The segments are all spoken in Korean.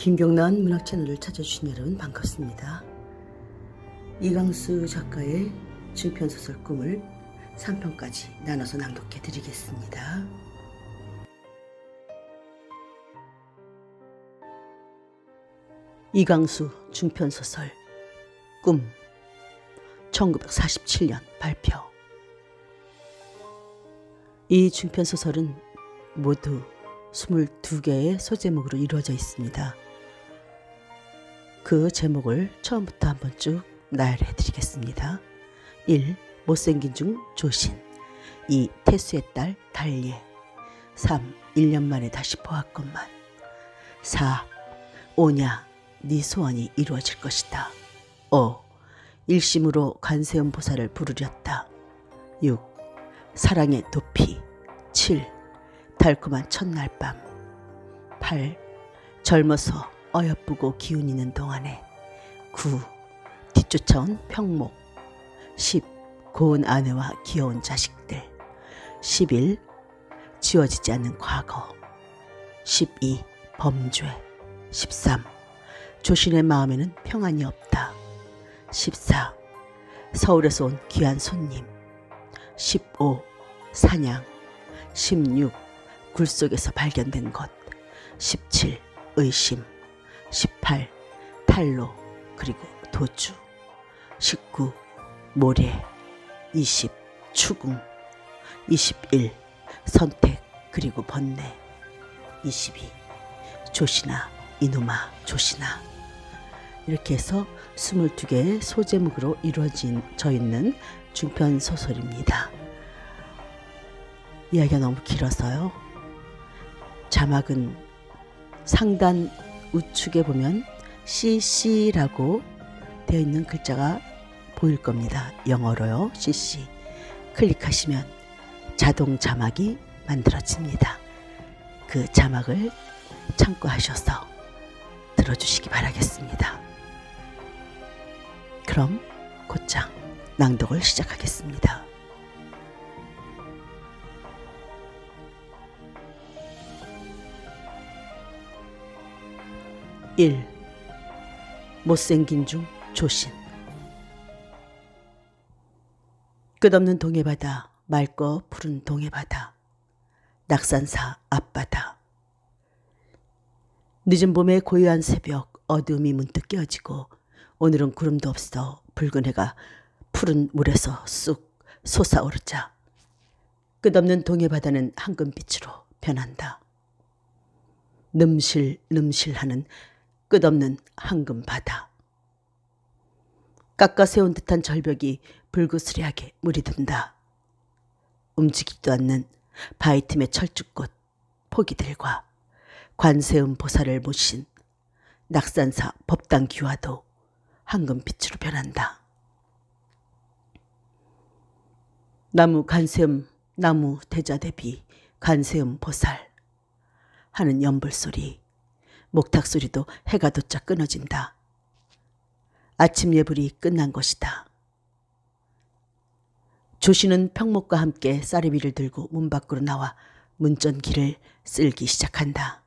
김경란 문학 채널을 찾아주신 여러분 반갑습니다. 이강수 작가의 중편소설 꿈을 3편까지 나눠서 낭독해 드리겠습니다. 이강수 중편소설 꿈 1947년 발표. 이 중편소설은 모두 22개의 소제목으로 이루어져 있습니다. 그 제목을 처음부터 한번 쭉 나열해 드리겠습니다. 1. 못생긴 중 조신. 2. 태수의 딸 달예. 3. 1년 만에 다시 보았건만. 4. 오냐 네 소원이 이루어질 것이다. 5. 일심으로 관세음 보살을 부르렸다. 6. 사랑의 도피. 7. 달콤한 첫날 밤. 8. 젊어서 어여쁘고 기운 있는 동안에. 9. 뒤쫓아온 평목. 10. 고운 아내와 귀여운 자식들. 11. 지워지지 않는 과거. 12. 범죄. 13. 조신의 마음에는 평안이 없다. 14. 서울에서 온 귀한 손님. 15. 사냥. 16. 굴 속에서 발견된 것. 17. 의심. 18. 탈로 그리고 도주. 19. 모래. 20. 추궁. 21. 선택 그리고 번뇌. 22. 조신아 이놈아 조신아. 이렇게 해서 22개의 소제목으로 이루어져 있는 중편소설입니다. 이야기가 너무 길어서요. 자막은 상단 우측에 보면 CC라고 되어 있는 글자가 보일 겁니다. 영어로요. CC. 클릭하시면 자동 자막이 만들어집니다. 그 자막을 참고하셔서 들어주시기 바라겠습니다. 그럼 곧장 낭독을 시작하겠습니다. 일. 못생긴 중 조신. 끝없는 동해바다, 맑고 푸른 동해바다, 낙산사 앞바다. 늦은 봄의 고요한 새벽, 어두움이 문득 깨어지고 오늘은 구름도 없어 붉은 해가 푸른 물에서 쑥 솟아오르자 끝없는 동해바다는 황금빛으로 변한다. 넘실넘실하는 끝없는 황금바다. 깎아 세운 듯한 절벽이 불그스레하게 물이 든다. 움직이지도 않는 바위 틈의 철쭉꽃 포기들과 관세음 보살을 모신 낙산사 법당 기와도 황금빛으로 변한다. 나무 관세음 나무 대자 대비 관세음 보살 하는 연불소리, 목탁소리도 해가 돋자 끊어진다. 아침 예불이 끝난 것이다. 조신은 평목과 함께 쌀이비를 들고 문 밖으로 나와 문전길을 쓸기 시작한다.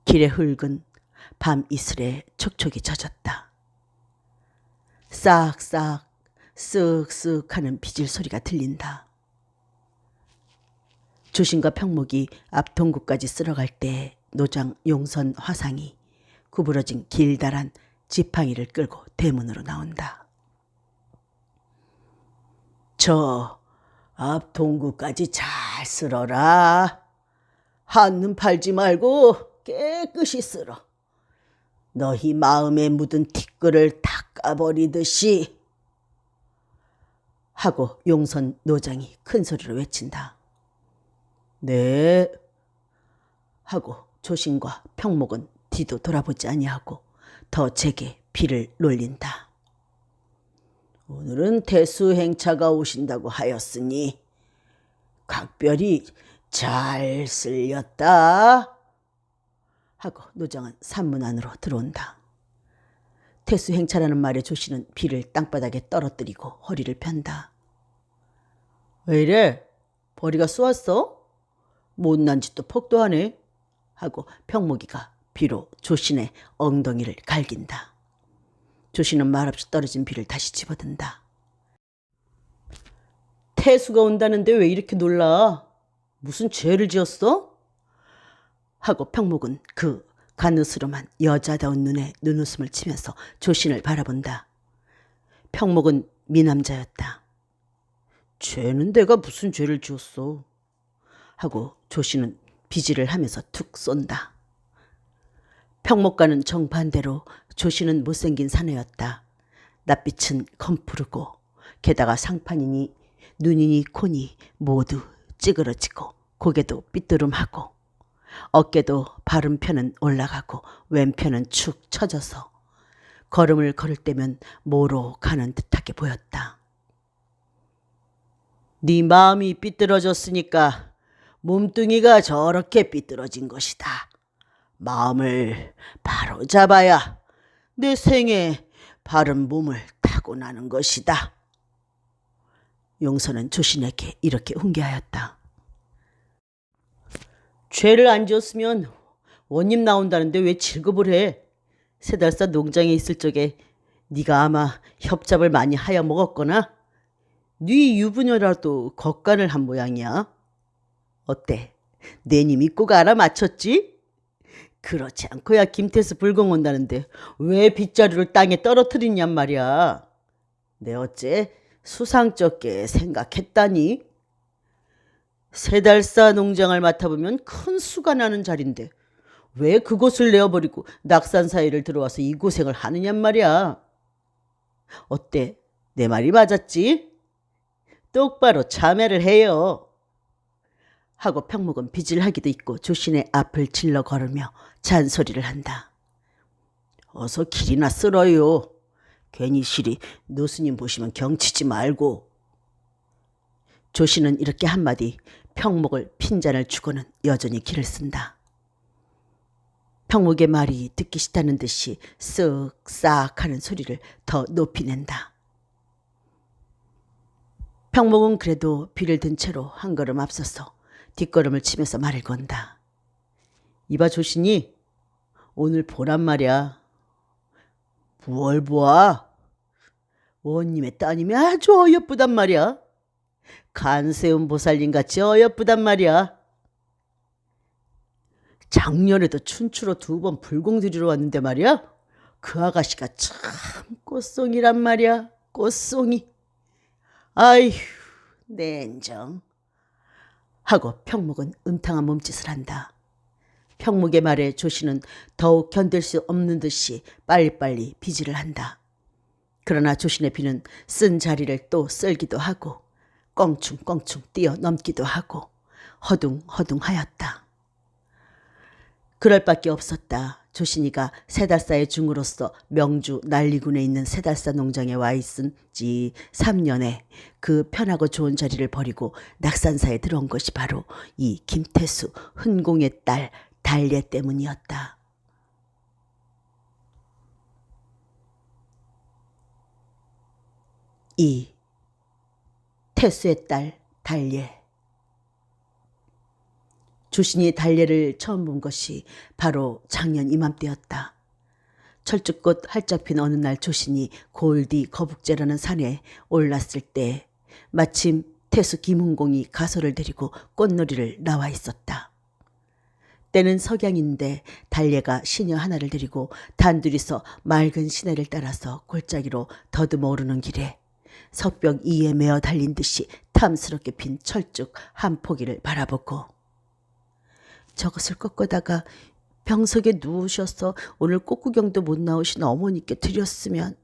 길의 흙은 밤 이슬에 촉촉이 젖었다. 싹싹 쓱쓱 하는 비질 소리가 들린다. 조신과 평목이 앞 동구까지 쓸어갈 때 노장 용선 화상이 구부러진 길다란 지팡이를 끌고 대문으로 나온다. 저 앞 동구까지 잘 쓸어라. 한눈 팔지 말고 깨끗이 쓸어. 너희 마음에 묻은 티끌을 닦아버리듯이 하고 용선 노장이 큰 소리로 외친다. 네 하고 조신과 평목은 뒤도 돌아보지 아니하고 더 제게 비를 놀린다. 오늘은 태수행차가 오신다고 하였으니 각별히 잘 쓸렸다 하고 노장은 산문 안으로 들어온다. 태수행차라는 말에 조신은 비를 땅바닥에 떨어뜨리고 허리를 편다. 왜 이래? 벌이가 쏘았어? 못난 짓도 폭도하네 하고 평목이가 비로 조신의 엉덩이를 갈긴다. 조신은 말없이 떨어진 비를 다시 집어든다. 태수가 온다는데 왜 이렇게 놀라? 무슨 죄를 지었어? 하고 평목은 그 가느스름한 여자다운 눈에 눈웃음을 치면서 조신을 바라본다. 평목은 미남자였다. 죄는 내가 무슨 죄를 지었어? 하고 조신은 비지를 하면서 툭 쏜다. 평목과는 정반대로 조신은 못생긴 사내였다. 낯빛은 검푸르고 게다가 상판이니 눈이니 코니 모두 찌그러지고 고개도 삐뚤음하고 어깨도 바른편은 올라가고 왼편은 축 처져서 걸음을 걸을 때면 모로 가는 듯하게 보였다. 네 마음이 삐뚤어졌으니까 몸뚱이가 저렇게 삐뚤어진 것이다. 마음을 바로 잡아야 내 생에 바른 몸을 타고나는 것이다. 용서는 조신에게 이렇게 훈계하였다. 죄를 안 지었으면 원님 나온다는데 왜 질겁을 해? 3달 농장에 있을 적에 네가 아마 협잡을 많이 하여 먹었거나 네 유부녀라도 겉간을 한 모양이야. 어때? 내님 입고가 알아맞혔지? 그렇지 않고야 김태수 불공 온다는데 왜 빗자루를 땅에 떨어뜨리냔 말이야. 내 어째 수상쩍게 생각했다니? 3달사 농장을 맡아보면 큰 수가 나는 자리인데 왜 그곳을 내어버리고 낙산 사이를 들어와서 이 고생을 하느냔 말이야. 어때? 내 말이 맞았지? 똑바로 참회를 해요. 하고 평목은 빚을하기도 있고 조신의 앞을 질러 걸으며 잔소리를 한다. 어서 길이나 쓸어요. 괜히 시리 노스님 보시면 경치지 말고. 조신은 이렇게 한마디 평목을 핀잔을 주고는 여전히 길을 쓴다. 평목의 말이 듣기 싫다는 듯이 쓱싹 하는 소리를 더 높이 낸다. 평목은 그래도 비를 든 채로 한 걸음 앞서서 뒷걸음을 치면서 말을 건다. 이봐 조신이 오늘 보란 말이야. 뭘 보아? 원님의 따님이 아주 어여쁘단 말이야. 간세운 보살님같이 어여쁘단 말이야. 작년에도 춘추로 2번 불공 드리러 왔는데 말이야. 그 아가씨가 참 꽃송이란 말이야. 꽃송이. 아휴 냉정. 하고 평목은 음탕한 몸짓을 한다. 평목의 말에 조신은 더욱 견딜 수 없는 듯이 빨리빨리 비지를 한다. 그러나 조신의 비는 쓴 자리를 또 쓸기도 하고 껑충껑충 뛰어넘기도 하고 허둥허둥하였다. 그럴 밖에 없었다. 조신이가 3달사의 중으로서 명주 난리군에 있는 3달사 농장에 와 있은 지 3년에 그 편하고 좋은 자리를 버리고 낙산사에 들어온 것이 바로 이 김태수 흔공의 딸 달예 때문이었다. 이 태수의 딸 달예. 조신이 달예를 처음 본 것이 바로 작년 이맘때였다. 철쭉꽃 활짝 핀 어느 날 조신이 골디 거북제라는 산에 올랐을 때 마침 태수 김훈공이 가소를 데리고 꽃놀이를 나와 있었다. 때는 석양인데 달예가 시녀 하나를 데리고 단둘이서 맑은 시내를 따라서 골짜기로 더듬어 오르는 길에 석벽 이에 메어 달린 듯이 탐스럽게 핀 철쭉 한 포기를 바라보고 저것을 꺾어다가 병석에 누우셔서 오늘 꽃구경도 못 나오신 어머니께 드렸으면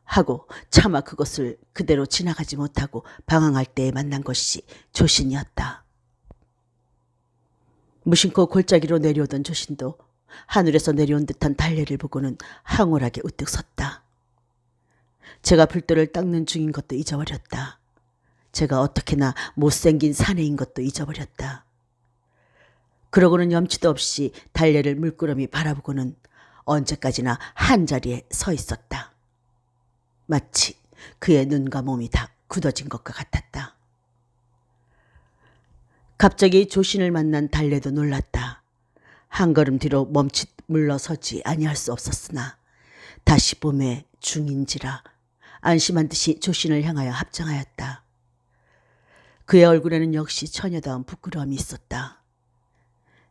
하고 차마 그것을 그대로 지나가지 못하고 방황할 때에 만난 것이 조신이었다. 무심코 골짜기로 내려오던 조신도 하늘에서 내려온 듯한 달래를 보고는 황홀하게 우뚝 섰다. 제가 불도를 닦는 중인 것도 잊어버렸다. 제가 어떻게나 못생긴 사내인 것도 잊어버렸다. 그러고는 염치도 없이 달래를 물끄러미 바라보고는 언제까지나 한자리에 서 있었다. 마치 그의 눈과 몸이 다 굳어진 것과 같았다. 갑자기 조신을 만난 달래도 놀랐다. 한 걸음 뒤로 멈칫 물러서지 아니할 수 없었으나 다시 봄의 중인지라 안심한 듯이 조신을 향하여 합장하였다. 그의 얼굴에는 역시 처녀다운 부끄러움이 있었다.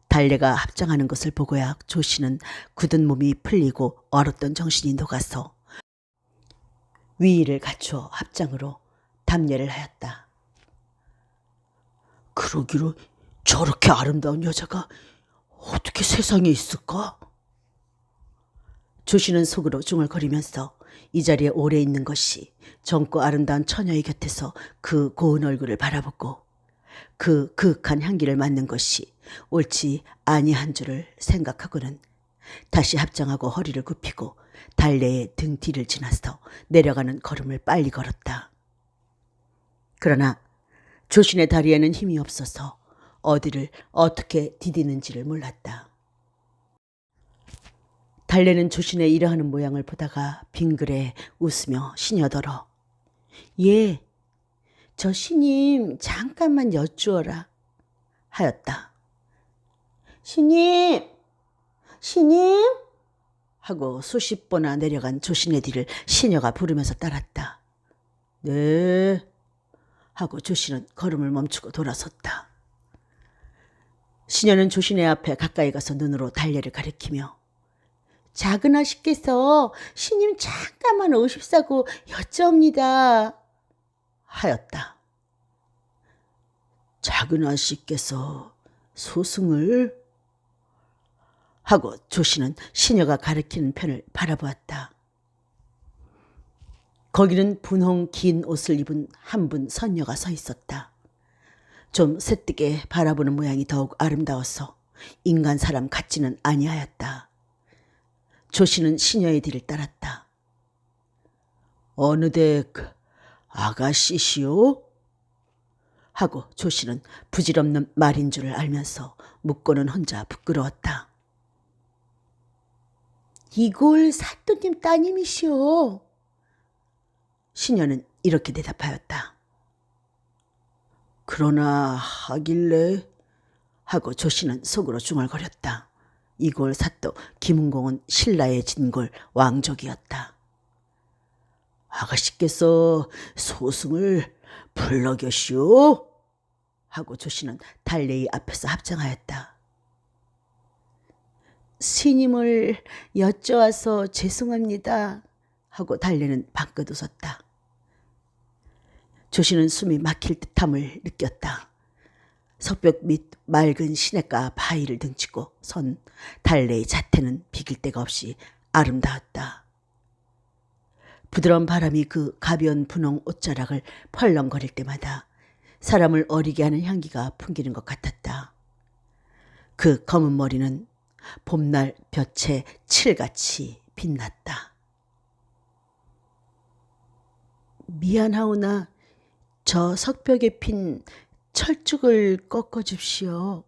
달래가 합장하는 것을 보고야 조씨는 굳은 몸이 풀리고 얼었던 정신이 녹아서 위의를 갖추어 합장으로 답례를 하였다. 그러기로 저렇게 아름다운 여자가 어떻게 세상에 있을까? 조씨는 속으로 중얼거리면서 이 자리에 오래 있는 것이 젊고 아름다운 처녀의 곁에서 그 고운 얼굴을 바라보고 그 그윽한 향기를 맡는 것이 옳지 아니한 줄을 생각하고는 다시 합장하고 허리를 굽히고 달래의 등 뒤를 지나서 내려가는 걸음을 빨리 걸었다. 그러나 조신의 다리에는 힘이 없어서 어디를 어떻게 디디는지를 몰랐다. 달래는 조신의 이러하는 모양을 보다가 빙그레 웃으며 시녀더러 예, 저 시님 잠깐만 여쭈어라 하였다. 시님! 시님! 하고 수십 보나 내려간 조신의 뒤를 시녀가 부르면서 따랐다. 네 하고 조신은 걸음을 멈추고 돌아섰다. 시녀는 조신의 앞에 가까이 가서 눈으로 달래를 가리키며 작은 아씨께서 시님 잠깐만 오십사고 여쭤옵니다 하였다. 작은 아씨께서 소승을? 하고 조씨는 시녀가 가리키는 편을 바라보았다. 거기는 분홍 긴 옷을 입은 한 분 선녀가 서 있었다. 좀 새뜨게 바라보는 모양이 더욱 아름다워서 인간 사람 같지는 아니하였다. 조씨는 시녀의 뒤를 따랐다. 어느 댁 아가씨시오? 하고 조씨는 부질없는 말인 줄을 알면서 묻고는 혼자 부끄러웠다. 이골 사또님 따님이시오. 시녀는 이렇게 대답하였다. 그러나 하길래 하고 조씨는 속으로 중얼거렸다. 이골 사또 김은공은 신라의 진골 왕족이었다. 아가씨께서 소승을 불러겨시오? 하고 조씨는 달래의 앞에서 합장하였다. 스님을 여쭤와서 죄송합니다 하고 달래는 방긋 웃었다. 조씨는 숨이 막힐 듯함을 느꼈다. 석벽 밑 맑은 시냇가 바위를 등치고 선 달래의 자태는 비길 데가 없이 아름다웠다. 부드러운 바람이 그 가벼운 분홍 옷자락을 펄렁거릴 때마다 사람을 어리게 하는 향기가 풍기는 것 같았다. 그 검은 머리는 봄날 볕에 칠같이 빛났다. 미안하오나 저 석벽에 핀 철쭉을 꺾어줍시오.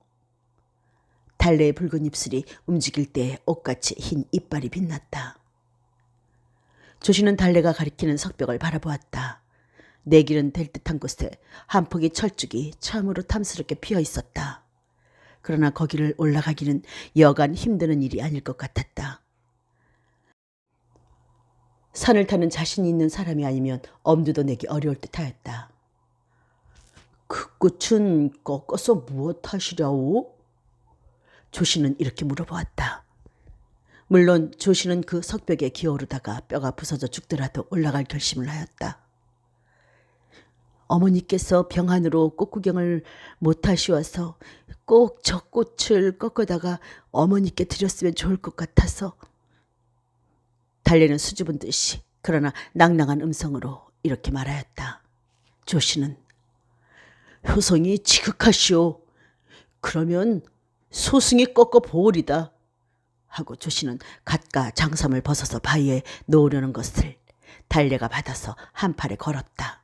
달래의 붉은 입술이 움직일 때 옷같이 흰 이빨이 빛났다. 조씨는 달래가 가리키는 석벽을 바라보았다. 내길은 될 듯한 곳에 한 폭의 철쭉이 참으로 탐스럽게 피어 있었다. 그러나 거기를 올라가기는 여간 힘드는 일이 아닐 것 같았다. 산을 타는 자신이 있는 사람이 아니면 엄두도 내기 어려울 듯하였다. 그 꽃은 꺾어서 무엇하시랴오? 조씨는 이렇게 물어보았다. 물론 조씨는 그 석벽에 기어오르다가 뼈가 부서져 죽더라도 올라갈 결심을 하였다. 어머니께서 병환으로 꽃구경을 못하시어서 꼭 저 꽃을 꺾어다가 어머니께 드렸으면 좋을 것 같아서. 달래는 수줍은 듯이 그러나 낭낭한 음성으로 이렇게 말하였다. 조씨는 효성이 지극하시오. 그러면 소승이 꺾어 보오리다. 하고 조씨는 갓가 장삼을 벗어서 바위에 놓으려는 것을 달래가 받아서 한 팔에 걸었다.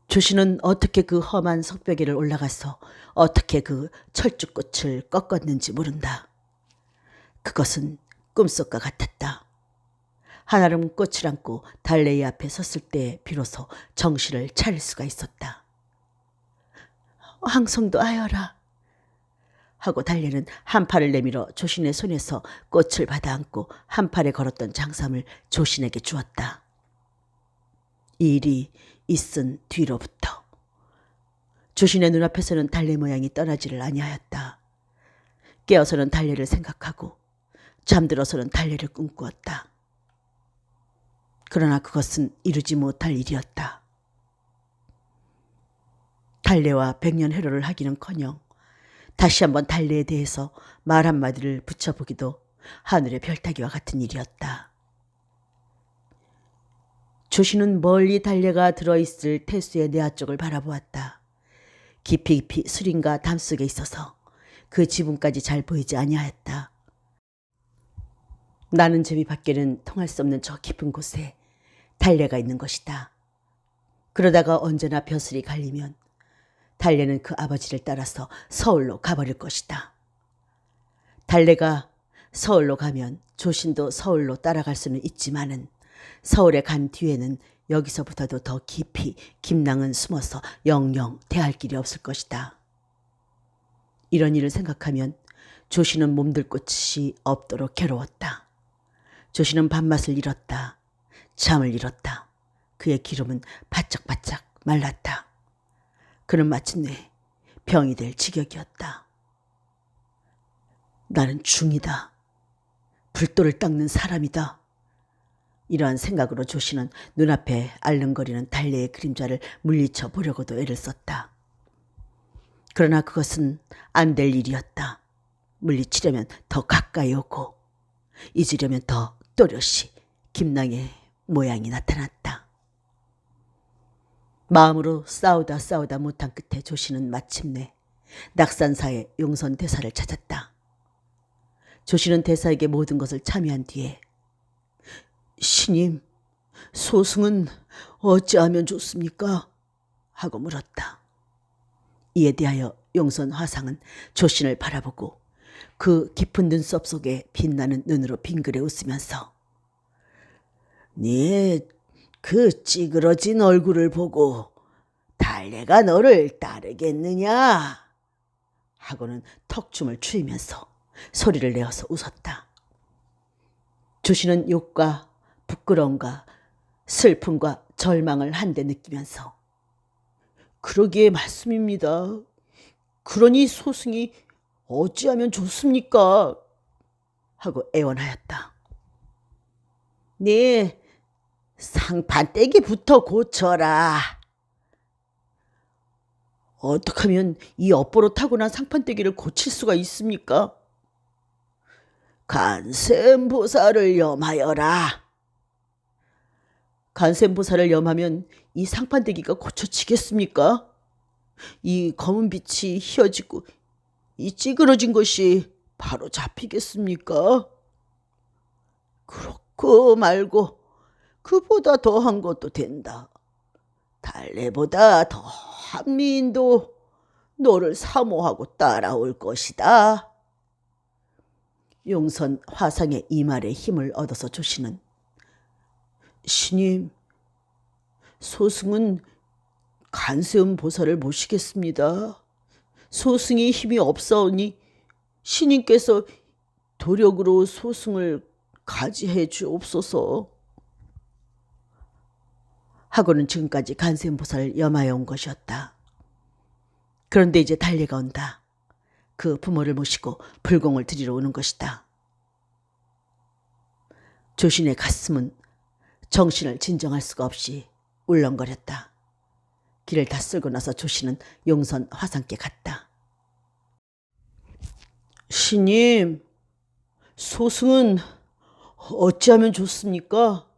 조씨는 어떻게 그 험한 석벽에를 올라가서 어떻게 그 철쭉꽃을 꺾었는지 모른다. 그것은 꿈속과 같았다. 한아름 꽃을 안고 달래의 앞에 섰을 때 비로소 정신을 차릴 수가 있었다. 황송도 하여라. 하고 달래는 한 팔을 내밀어 조신의 손에서 꽃을 받아 안고 한 팔에 걸었던 장삼을 조신에게 주었다. 이 일이 있은 뒤로부터 조신의 눈앞에서는 달래 모양이 떠나지를 아니하였다. 깨어서는 달래를 생각하고 잠들어서는 달래를 꿈꾸었다. 그러나 그것은 이루지 못할 일이었다. 달래와 백년해로를 하기는커녕 다시 한번 달래에 대해서 말 한마디를 붙여보기도 하늘의 별따기와 같은 일이었다. 조신은 멀리 달래가 들어있을 태수의 내아 쪽을 바라보았다. 깊이 수림과 담 속에 있어서 그 지붕까지 잘 보이지 아니하였다. 나는 제비 밖에는 통할 수 없는 저 깊은 곳에 달래가 있는 것이다. 그러다가 언제나 벼슬이 갈리면 달래는 그 아버지를 따라서 서울로 가버릴 것이다. 달래가 서울로 가면 조신도 서울로 따라갈 수는 있지만은 서울에 간 뒤에는 여기서부터도 더 깊이 김낭은 숨어서 영영 대할 길이 없을 것이다. 이런 일을 생각하면 조신은 몸둘 곳이 없도록 괴로웠다. 조신은 밥맛을 잃었다. 잠을 잃었다. 그의 기름은 바짝바짝 말랐다. 그는 마침내 병이 될 지경이었다. 나는 중이다. 불도를 닦는 사람이다. 이러한 생각으로 조신은 눈앞에 알른거리는 달래의 그림자를 물리쳐 보려고도 애를 썼다. 그러나 그것은 안 될 일이었다. 물리치려면 더 가까이 오고 잊으려면 더 또렷이 김낭의 모양이 나타났다. 마음으로 싸우다 못한 끝에 조신은 마침내 낙산사의 용선 대사를 찾았다. 조신은 대사에게 모든 것을 참여한 뒤에 신임, 소승은 어찌하면 좋습니까? 하고 물었다. 이에 대하여 용선 화상은 조신을 바라보고 그 깊은 눈썹 속에 빛나는 눈으로 빙그레 웃으면서 네 그 찌그러진 얼굴을 보고 달래가 너를 따르겠느냐? 하고는 턱춤을 추이면서 소리를 내어서 웃었다. 조신은 욕과 부끄러움과 슬픔과 절망을 한데 느끼면서 그러기에 말씀입니다. 그러니 소승이 어찌하면 좋습니까? 하고 애원하였다. 네 상판떼기부터 고쳐라. 어떻게 하면 이 엇보로 타고난 상판떼기를 고칠 수가 있습니까? 간센보살을 염하여라. 간센보살을 염하면 이 상판떼기가 고쳐지겠습니까? 이 검은 빛이 휘어지고 이 찌그러진 것이 바로 잡히겠습니까? 그렇고 말고 그보다 더한 것도 된다. 달래보다 더한 미인도 너를 사모하고 따라올 것이다. 용선 화상의 이 말에 힘을 얻어서 조신은 신임, 소승은 간세음 보살을 모시겠습니다. 소승이 힘이 없사오니 신임께서 도력으로 소승을 가지해 주옵소서. 하고는 지금까지 간세음보살을 염하여 온 것이었다. 그런데 이제 달래가 온다. 그 부모를 모시고 불공을 드리러 오는 것이다. 조신의 가슴은 정신을 진정할 수가 없이 울렁거렸다. 길을 다 쓸고 나서 조신은 용선 화상께 갔다. 신임, 소승은 어찌하면 좋습니까?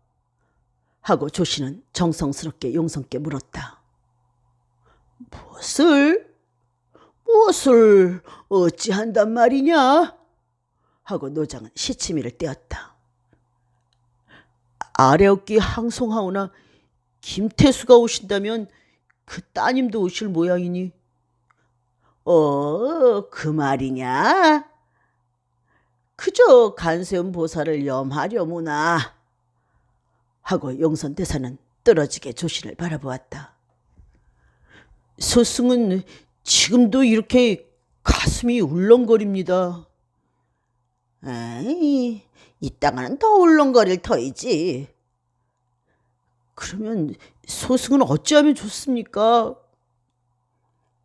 하고 조신은 정성스럽게 용선께 물었다. 무엇을 어찌한단 말이냐? 하고 노장은 시치미를 떼었다. 아래어깨 항송하오나 김태수가 오신다면 그 따님도 오실 모양이니. 그 말이냐? 그저 간세음 보살을 염하려무나. 하고 용선 대사는 떨어지게 조신을 바라보았다. 소승은 지금도 이렇게 가슴이 울렁거립니다. 에이, 이따가는 더 울렁거릴 터이지. 그러면 소승은 어찌하면 좋습니까?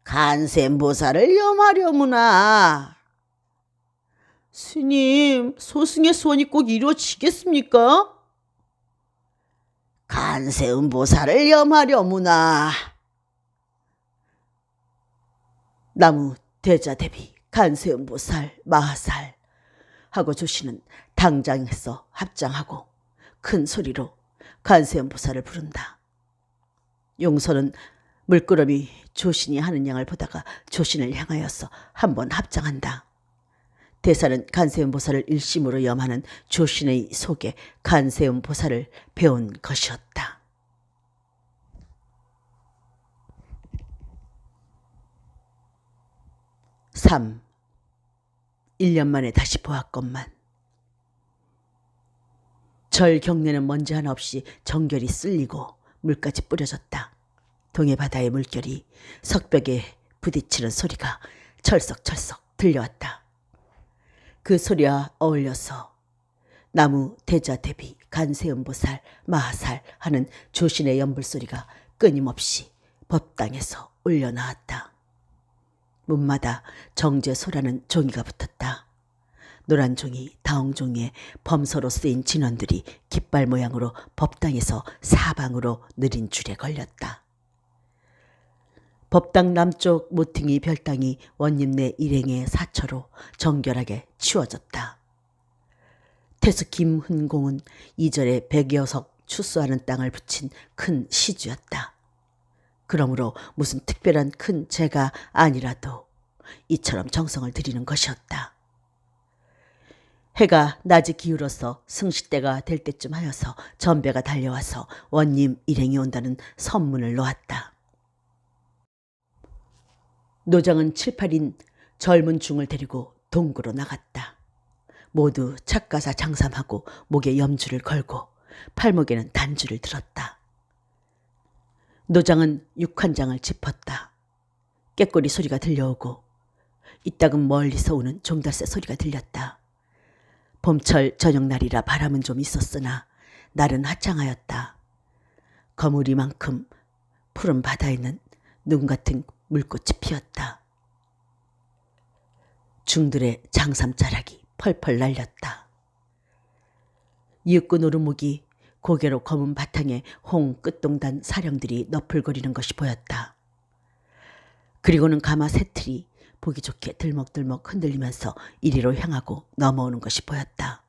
간센보살을 염하려무나. 스님, 소승의 소원이 꼭 이루어지겠습니까? 간세음보살을 염하려무나. 나무 대자대비 간세음보살 마하살 하고 조씨는 당장에서 합장하고 큰 소리로 간세음보살을 부른다. 용선은 물끄러미 조신이 하는 양을 보다가 조신을 향하여서 한번 합장한다. 대사는 간세음보살을 일심으로 염하는 조신의 속에 간세음보살을 배운 것이었다. 3. 1년 만에 다시 보았건만 절 경내는 먼지 하나 없이 정결이 쓸리고 물까지 뿌려졌다. 동해 바다의 물결이 석벽에 부딪히는 소리가 철썩철썩 들려왔다. 그 소리와 어울려서 나무 대자대비 간세음보살 마하살 하는 조신의 연불소리가 끊임없이 법당에서 울려나왔다. 문마다 정제소라는 종이가 붙었다. 노란 종이, 다홍 종이에 범서로 쓰인 진원들이 깃발 모양으로 법당에서 사방으로 느린 줄에 걸렸다. 법당 남쪽 모퉁이 별당이 원님네 일행의 사처로 정결하게 치워졌다. 태수 김훈공은 이절에 100여 석 추수하는 땅을 붙인 큰 시주였다. 그러므로 무슨 특별한 큰 죄가 아니라도 이처럼 정성을 들이는 것이었다. 해가 낮이 기울어서 승시때가 될 때쯤 하여서 전배가 달려와서 원님 일행이 온다는 선문을 놓았다. 노장은 7, 8인 젊은 중을 데리고 동구로 나갔다. 모두 착가사 장삼하고 목에 염주를 걸고 팔목에는 단주를 들었다. 노장은 육한장을 짚었다. 깨꼬리 소리가 들려오고 이따금 멀리서 오는 종달새 소리가 들렸다. 봄철 저녁날이라 바람은 좀 있었으나 날은 화창하였다. 거무리만큼 푸른 바다에는 눈 같은 물꽃이 피었다. 중들의 장삼자락이 펄펄 날렸다. 이윽고 노루목이 고개로 검은 바탕에 홍 끝동단 사령들이 너풀거리는 것이 보였다. 그리고는 가마 새틀이 보기 좋게 들먹들먹 흔들리면서 이리로 향하고 넘어오는 것이 보였다.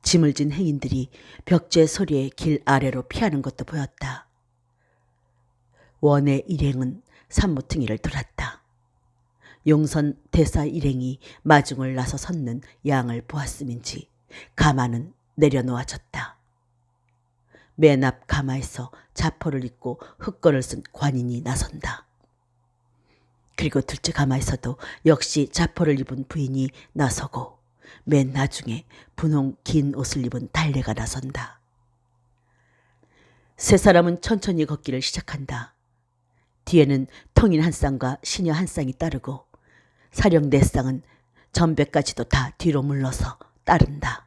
짐을 진 행인들이 벽제 소리에 길 아래로 피하는 것도 보였다. 원의 일행은 산모퉁이를 돌았다. 용선 대사 일행이 마중을 나서 섰는 양을 보았음인지 가마는 내려놓아졌다. 맨 앞 가마에서 자포를 입고 흑건을 쓴 관인이 나선다. 그리고 둘째 가마에서도 역시 자포를 입은 부인이 나서고 맨 나중에 분홍 긴 옷을 입은 달래가 나선다. 세 사람은 천천히 걷기를 시작한다. 뒤에는 통인 한 쌍과 시녀 한 쌍이 따르고 사령 네 쌍은 전배까지도 다 뒤로 물러서 따른다.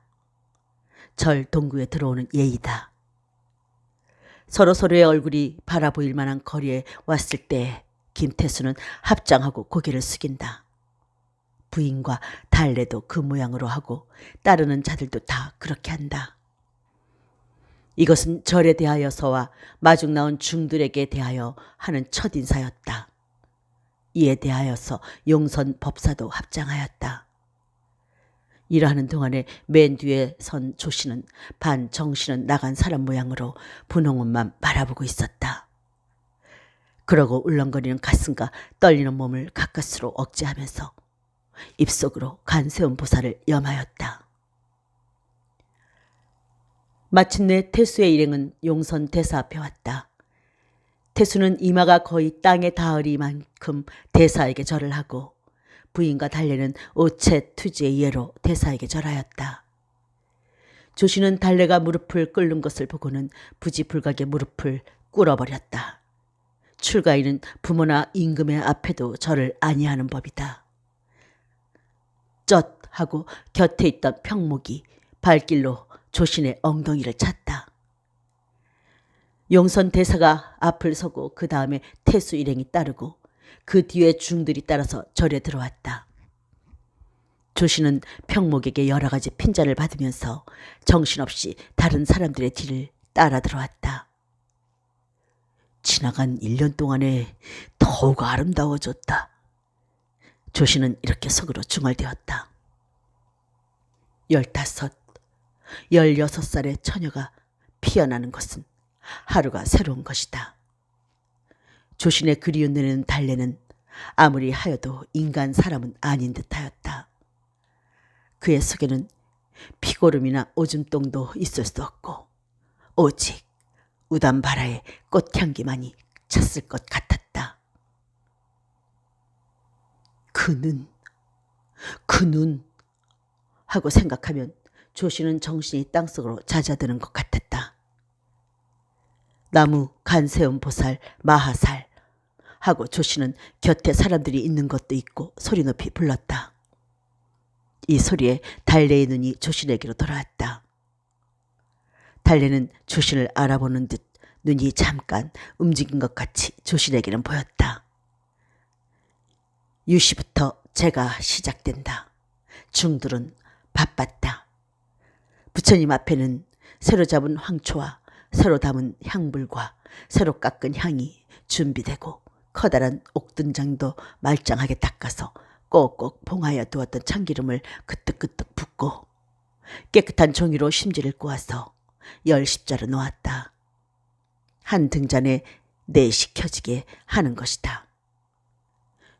절 동구에 들어오는 예의다. 서로서로의 얼굴이 바라보일 만한 거리에 왔을 때 김태수는 합장하고 고개를 숙인다. 부인과 달래도 그 모양으로 하고 따르는 자들도 다 그렇게 한다. 이것은 절에 대하여서와 마중 나온 중들에게 대하여 하는 첫인사였다. 이에 대하여서 용선 법사도 합장하였다. 일하는 동안에 맨 뒤에 선 조씨는 반 정신은 나간 사람 모양으로 분홍옷만 바라보고 있었다. 그러고 울렁거리는 가슴과 떨리는 몸을 가까스로 억제하면서 입속으로 간세운 보살을 염하였다. 마침내 태수의 일행은 용선 대사 앞에 왔다. 태수는 이마가 거의 땅에 닿으리만큼 대사에게 절을 하고 부인과 달래는 오체 투지의 이해로 대사에게 절하였다. 조씨는 달래가 무릎을 꿇는 것을 보고는 부지불각의 무릎을 꿇어버렸다. 출가인은 부모나 임금의 앞에도 절을 아니하는 법이다. 쩌 하고 곁에 있던 평목이 발길로 조신의 엉덩이를 찼다. 용선 대사가 앞을 서고 그 다음에 태수 일행이 따르고 그 뒤에 중들이 따라서 절에 들어왔다. 조신은 평목에게 여러 가지 핀잔을 받으면서 정신없이 다른 사람들의 뒤를 따라 들어왔다. 지나간 1년 동안에 더욱 아름다워졌다. 조신은 이렇게 속으로 중얼대었다. 15, 16살의 처녀가 피어나는 것은 하루가 새로운 것이다. 조신의 그리운 눈에는 달래는 아무리 하여도 인간 사람은 아닌 듯하였다. 그의 속에는 피고름이나 오줌똥도 있을 수 없고 오직 우담바라의 꽃향기만이 찼을 것 같았다. 그 눈 하고 생각하면 조신은 정신이 땅속으로 잦아드는 것 같았다. 나무, 간세음 보살, 마하살 하고 조신은 곁에 사람들이 있는 것도 있고 소리 높이 불렀다. 이 소리에 달래의 눈이 조신에게로 돌아왔다. 달래는 조신을 알아보는 듯 눈이 잠깐 움직인 것 같이 조신에게는 보였다. 유시부터 제가 시작된다. 중들은 바빴다. 부처님 앞에는 새로 잡은 황초와 새로 담은 향불과 새로 깎은 향이 준비되고 커다란 옥든장도 말짱하게 닦아서 꼭꼭 봉하여 두었던 참기름을 그뜩그뜩 붓고 깨끗한 종이로 심지를 꼬아서 10십자로 놓았다. 한 등잔에 4시 켜지게 하는 것이다.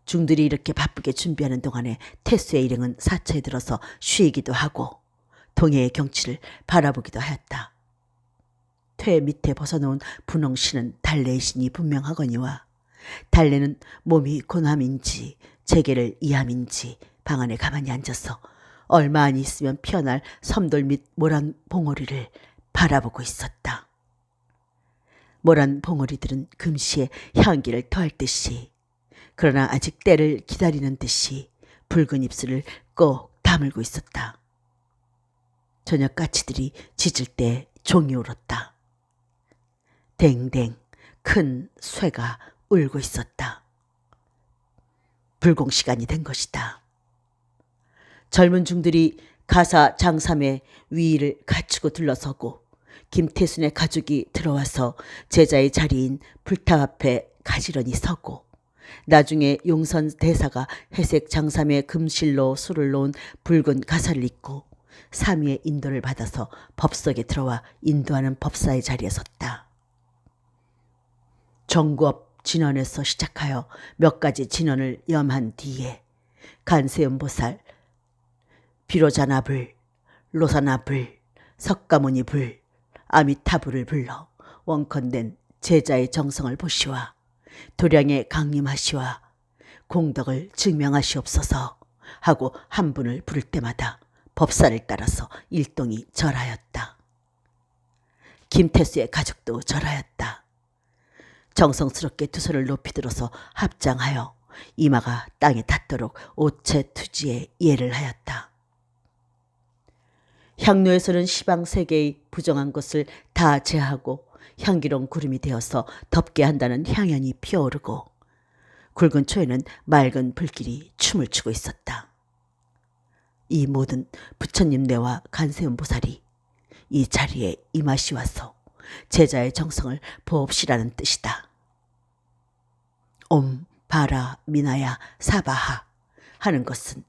중들이 이렇게 바쁘게 준비하는 동안에 태수의 일행은 사처에 들어서 쉬기도 하고 동해의 경치를 바라보기도 하였다. 퇴 밑에 벗어놓은 분홍신은 달래의 신이 분명하거니와 달래는 몸이 고남인지 재계를 이함인지 방 안에 가만히 앉아서 얼마 안 있으면 피어날 섬돌 밑 모란 봉오리를 바라보고 있었다. 모란 봉오리들은 금시에 향기를 토할 듯이 그러나 아직 때를 기다리는 듯이 붉은 입술을 꼭 다물고 있었다. 저녁 까치들이 짖을 때 종이 울었다. 댕댕 큰 쇠가 울고 있었다. 불공시간이 된 것이다. 젊은 중들이 가사 장삼의 위의를 갖추고 둘러서고 김태순의 가족이 들어와서 제자의 자리인 불탑 앞에 가지런히 서고 나중에 용선 대사가 회색 장삼의 금실로 술을 놓은 붉은 가사를 입고 삼위의 인도를 받아서 법석에 들어와 인도하는 법사의 자리에 섰다. 정구업 진언에서 시작하여 몇 가지 진언을 염한 뒤에 간세음보살, 비로자나불, 로사나불, 석가모니불, 아미타불을 불러 원컨된 제자의 정성을 보시와 도량에 강림하시와 공덕을 증명하시옵소서 하고 한 분을 부를 때마다 법사를 따라서 일동이 절하였다. 김태수의 가족도 절하였다. 정성스럽게 두 손을 높이 들어서 합장하여 이마가 땅에 닿도록 오체 투지에 예를 하였다. 향로에서는 시방 세계의 부정한 것을 다 제하고 향기로운 구름이 되어서 덮게 한다는 향연이 피어오르고 굵은 초에는 맑은 불길이 춤을 추고 있었다. 이 모든 부처님 내와 간세음보살이 이 자리에 임하시와서 제자의 정성을 보옵시라는 뜻이다. 옴 바라 미나야 사바하 하는 것은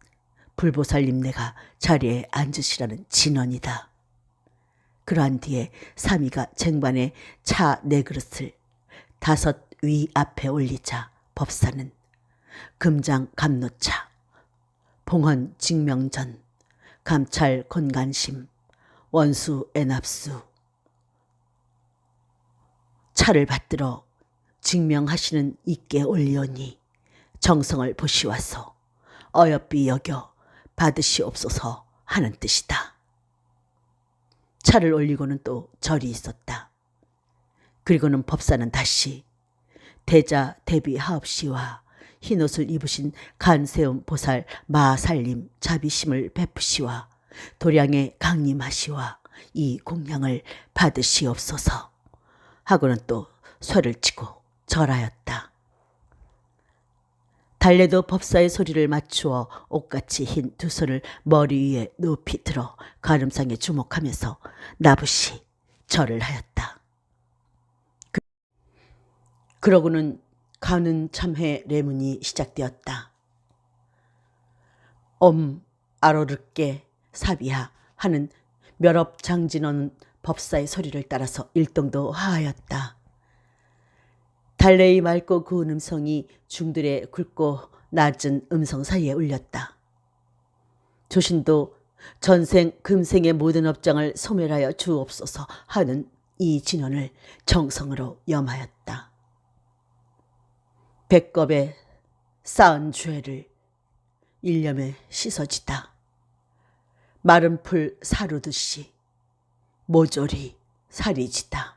불보살님네가 자리에 앉으시라는 진언이다. 그러한 뒤에 삼위가 쟁반에 차 4그릇을 5위 앞에 올리자 법사는 금장 감노차, 봉헌 직명전, 감찰 건간심, 원수 애납수 차를 받들어 직명하시는 이께 올리오니 정성을 보시와서 어여삐 여겨 받으시옵소서 하는 뜻이다. 차를 올리고는 또 절이 있었다. 그리고는 법사는 다시 대자 대비 하업시와 흰옷을 입으신 간세음 보살 마살림 자비심을 베푸시와 도량에 강림하시와 이 공양을 받으시옵소서 하고는 또 쇠를 치고 절하였다. 달래도 법사의 소리를 맞추어 옷같이 흰 두 손을 머리 위에 높이 들어 가름상에 주목하면서 나부시 절을 하였다. 그러고는 가는 참회 레문이 시작되었다. 아로르께 사비하 하는 멸업 장진원 법사의 소리를 따라서 일동도 하하였다. 달래의 맑고 고운 음성이 중들의 굵고 낮은 음성 사이에 울렸다. 조신도 전생 금생의 모든 업장을 소멸하여 주옵소서 하는 이 진언을 정성으로 염하였다. 백겁에 쌓은 죄를 일념에 씻어지다. 마른 풀 사루듯이 모조리 살이 지다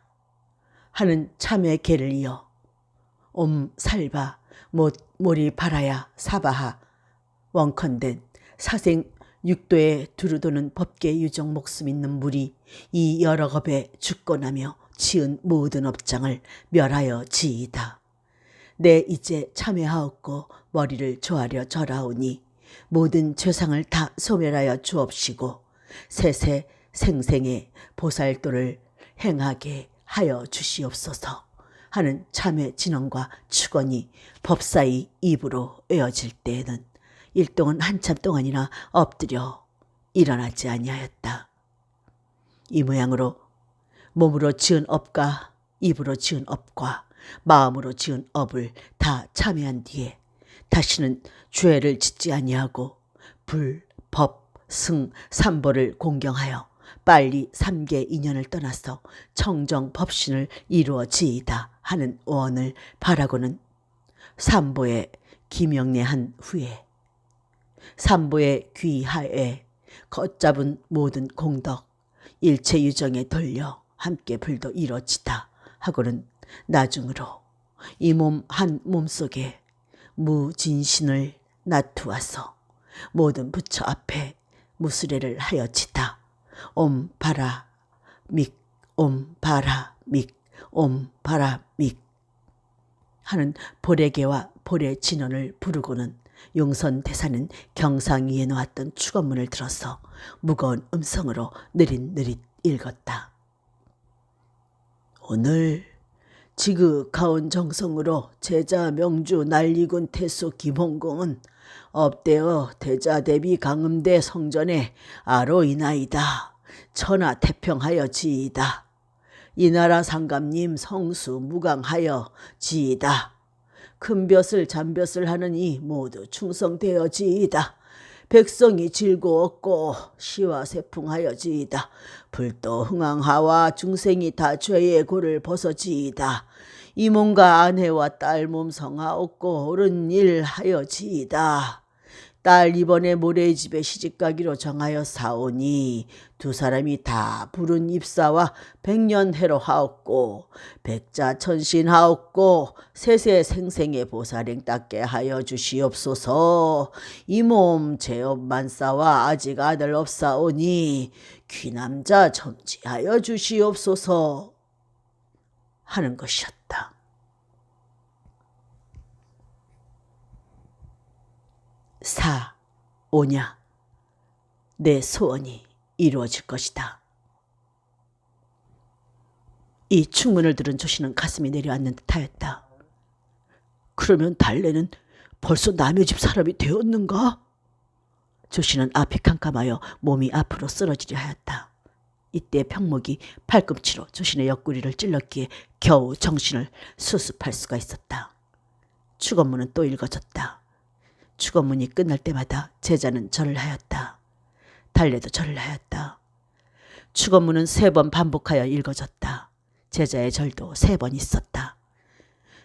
하는 참의 개를 이어 살바 모리 바라야 사바하 원컨된 사생 육도에 두루도는 법계 유정 목숨 있는 물이 이 여러 겁에 죽고 나며 지은 모든 업장을 멸하여 지이다. 내 이제 참회하옵고 머리를 조아려 절하오니 모든 죄상을 다 소멸하여 주옵시고 세세 생생의 보살도를 행하게 하여 주시옵소서 하는 참회 진언과 축언이 법사의 입으로 외어질 때에는 일동은 한참 동안이나 엎드려 일어나지 아니하였다. 이 모양으로 몸으로 지은 업과 입으로 지은 업과 마음으로 지은 업을 다 참회한 뒤에 다시는 죄를 짓지 아니하고 불, 법, 승, 삼보를 공경하여 빨리 삼계 인연을 떠나서 청정 법신을 이루어지이다 하는 원을 바라고는 삼보에 기명례한 후에 삼보의 귀하에 걷잡은 모든 공덕 일체 유정에 돌려 함께 불도 이뤄지다 하고는 나중으로 이 몸 한 몸속에 무진신을 놔두어서 모든 부처 앞에 무수례를 하여지다. 옴바라믹 옴바라믹 옴바라믹 하는 보레계와 보레 진언을 부르고는 용선대사는 경상 위에 놓았던 축원문을 들어서 무거운 음성으로 느릿느릿 읽었다. 오늘 지극하온 정성으로 제자 명주 난리군 태수 김홍공은 업되어 대자 대비 강음대 성전에 아로이나이다. 천하 태평하여 지이다. 이나라 상감님 성수 무강하여 지이다. 큰볕을 잔볕을 하느니 모두 충성되어 지이다. 백성이 즐거웠고 시와 세풍하여 지이다. 불도 흥왕하와 중생이 다 죄의 고를 벗어지이다. 이 몸과 아내와 딸 몸 성하옵고 옳은 일 하여 지이다. 딸 이번에 모래의 집에 시집가기로 정하여 사오니 두 사람이 다 부른 입사와 백년해로 하옵고 백자천신하옵고 세세생생의 보살행 닦게 하여 주시옵소서. 이 몸 제업 만사와 아직 아들 없사오니 귀남자 점지하여 주시옵소서 하는 것이었다. 오냐 내 소원이 이루어질 것이다. 이 충문을 들은 조씨는 가슴이 내려앉는 듯하였다. 그러면 달래는 벌써 남의 집 사람이 되었는가? 조씨는 앞이 캄캄하여 몸이 앞으로 쓰러지려 하였다. 이때 평목이 팔꿈치로 조신의 옆구리를 찔렀기에 겨우 정신을 수습할 수가 있었다. 축원문은 또 읽어졌다. 축원문이 끝날 때마다 제자는 절을 하였다. 달래도 절을 하였다. 축원문은 3번 반복하여 읽어졌다. 제자의 절도 3번 있었다.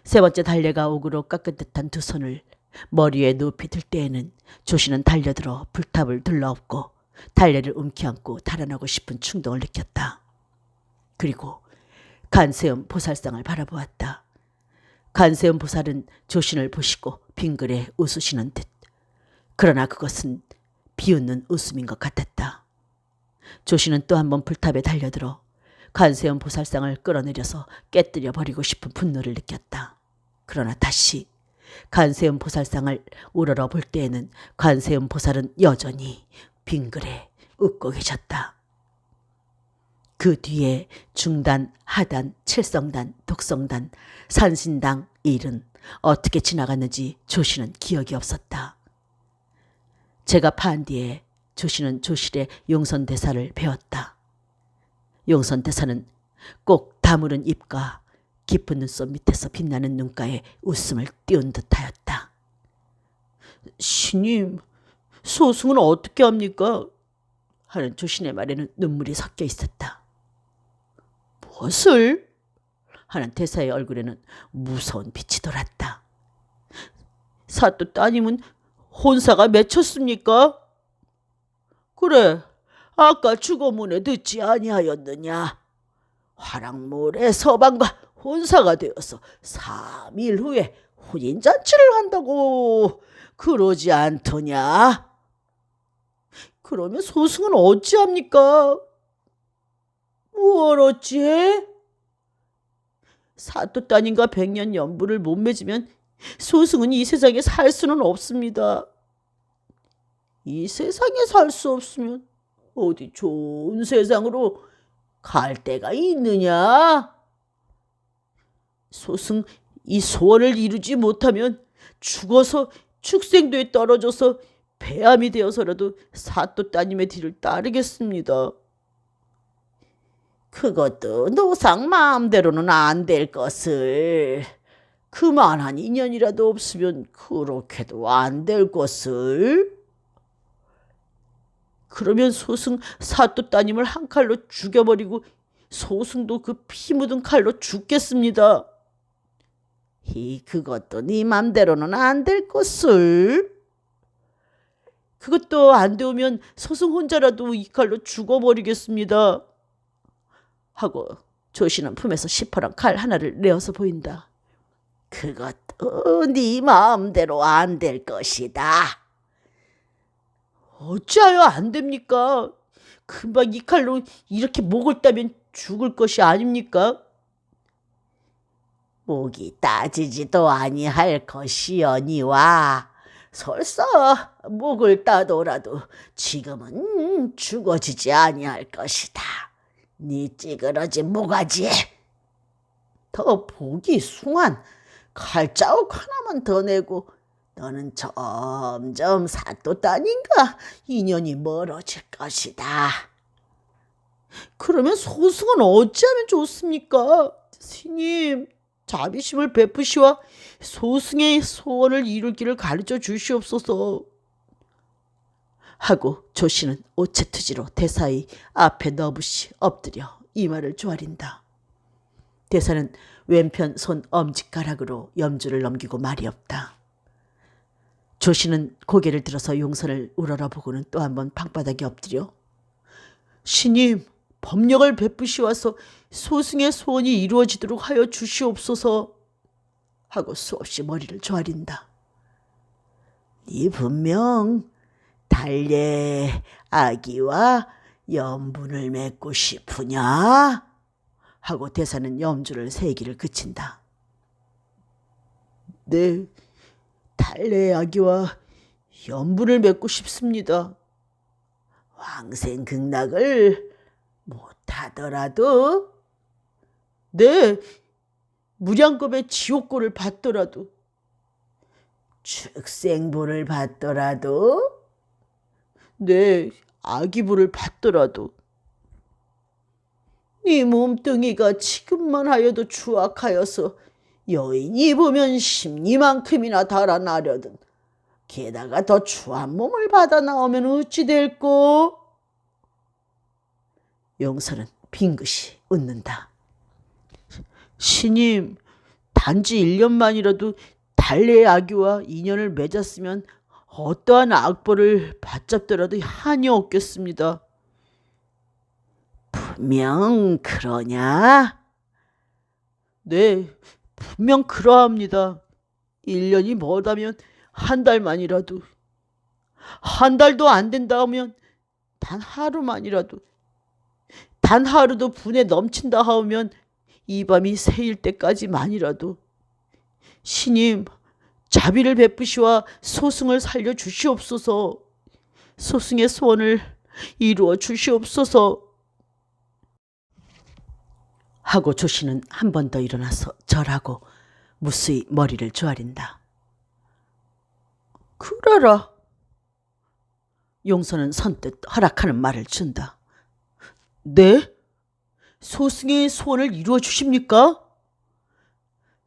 3번째 달래가 옥으로 깎은 듯한 두 손을 머리에 높이 들 때에는 조씨는 달려들어 불탑을 둘러엎고 달래를 움켜안고 달아나고 싶은 충동을 느꼈다. 그리고 간세음 보살상을 바라보았다. 관세음 보살은 조신을 보시고 빙그레 웃으시는 듯. 그러나 그것은 비웃는 웃음인 것 같았다. 조신은 또 한 번 불탑에 달려들어 관세음 보살상을 끌어내려서 깨뜨려 버리고 싶은 분노를 느꼈다. 그러나 다시 관세음 보살상을 우러러 볼 때에는 관세음 보살은 여전히 빙그레 웃고 계셨다. 그 뒤에 중단, 하단, 칠성단, 독성단, 산신당, 일은 어떻게 지나갔는지 조씨는 기억이 없었다. 제가 파한 뒤에 조씨는 조실의 용선대사를 배웠다. 용선대사는 꼭 다무른 입과 깊은 눈썹 밑에서 빛나는 눈가에 웃음을 띄운 듯하였다. 스님, 소승은 어떻게 합니까? 하는 조신의 말에는 눈물이 섞여 있었다. 무엇을? 하는 대사의 얼굴에는 무서운 빛이 돌았다. 사또 따님은 혼사가 맺혔습니까? 그래, 아까 주거문에 듣지 아니하였느냐? 화랑몰의 서방과 혼사가 되어서 3일 후에 혼인잔치를 한다고 그러지 않더냐? 그러면 소승은 어찌합니까? 뭘 어찌해? 사또 따님과 100년 연부를 못 맺으면 소승은 이 세상에 살 수는 없습니다. 이 세상에 살 수 없으면 어디 좋은 세상으로 갈 데가 있느냐? 소승 이 소원을 이루지 못하면 죽어서 축생도에 떨어져서 폐암이 되어서라도 사또 따님의 뒤를 따르겠습니다. 그것도 노상 마음대로는 안 될 것을. 그만한 인연이라도 없으면 그렇게도 안 될 것을. 그러면 소승 사또 따님을 한 칼로 죽여버리고 소승도 그 피 묻은 칼로 죽겠습니다. 그것도 네 맘대로는 안 될 것을. 그것도 안 되오면 소승 혼자라도 이 칼로 죽어버리겠습니다. 하고 조씨는 품에서 시퍼런 칼 하나를 내어서 보인다. 그것도 네 마음대로 안 될 것이다. 어찌하여 안 됩니까? 금방 이 칼로 이렇게 목을 따면 죽을 것이 아닙니까? 목이 따지지도 아니할 것이여니와 설사 목을 따더라도 지금은 죽어지지 아니할 것이다. 네 찌그러진 모가지. 더 보기 숭한 칼자국 하나만 더 내고 너는 점점 사또 따님과 인연이 멀어질 것이다. 그러면 소승은 어찌하면 좋습니까? 스님, 자비심을 베푸시와 소승의 소원을 이루기를 가르쳐 주시옵소서. 하고 조씨는 오체투지로 대사의 앞에 너부시 엎드려 이마를 조아린다. 대사는 왼편 손 엄지가락으로 염주를 넘기고 말이 없다. 조씨는 고개를 들어서 용선을 우러러보고는 또 한 번 방바닥에 엎드려 신님, 법력을 베푸시와서 소승의 소원이 이루어지도록 하여 주시옵소서. 하고 수없이 머리를 조아린다. 네 분명 달래 아기와 연분을 맺고 싶으냐? 하고 대사는 염주를 세기를 그친다. 네, 달래 아기와 연분을 맺고 싶습니다. 왕생극락을 못하더라도? 네, 무량겁의 지옥고를 받더라도. 축생부를 받더라도? 네, 아기부를 받더라도. 네 몸뚱이가 지금만 하여도 추악하여서 여인이 보면 심리만큼이나 달아나려든 게다가 더 추한 몸을 받아 나오면 어찌 될꼬? 용선은 빙긋이 웃는다. 신님, 단지 1년만이라도 달래의 아기와 인연을 맺었으면 어떠한 악보를 받잡더라도 한이 없겠습니다. 분명 그러냐? 네, 분명 그러합니다. 1년이 머다면 한 달만이라도, 한 달도 안 된다 하면 단 하루만이라도, 단 하루도 분에 넘친다 하면 이 밤이 새일 때까지만이라도 신임 자비를 베푸시와 소승을 살려 주시옵소서. 소승의 소원을 이루어 주시옵소서. 하고 조씨는 한 번 더 일어나서 절하고 무수히 머리를 조아린다. 그래라. 용선은 선뜻 허락하는 말을 준다. 네? 소승의 소원을 이루어 주십니까?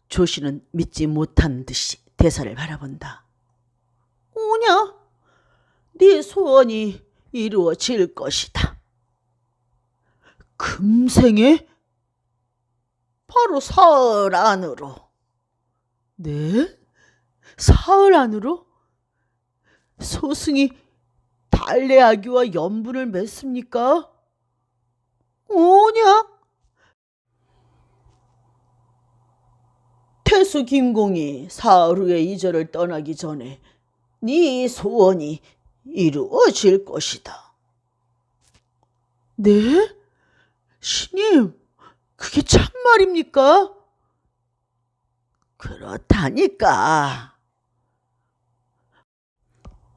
조씨는 믿지 못하는 듯이 대사를 바라본다. 오냐? 네 소원이 이루어질 것이다. 금생에? 바로 사흘 안으로. 네? 사흘 안으로? 소승이 달래아기와 연분을 맺습니까? 오냐? 태수 김공이 사흘 후에 이 절을 떠나기 전에 네 소원이 이루어질 것이다. 네? 신임, 그게 참말입니까? 그렇다니까.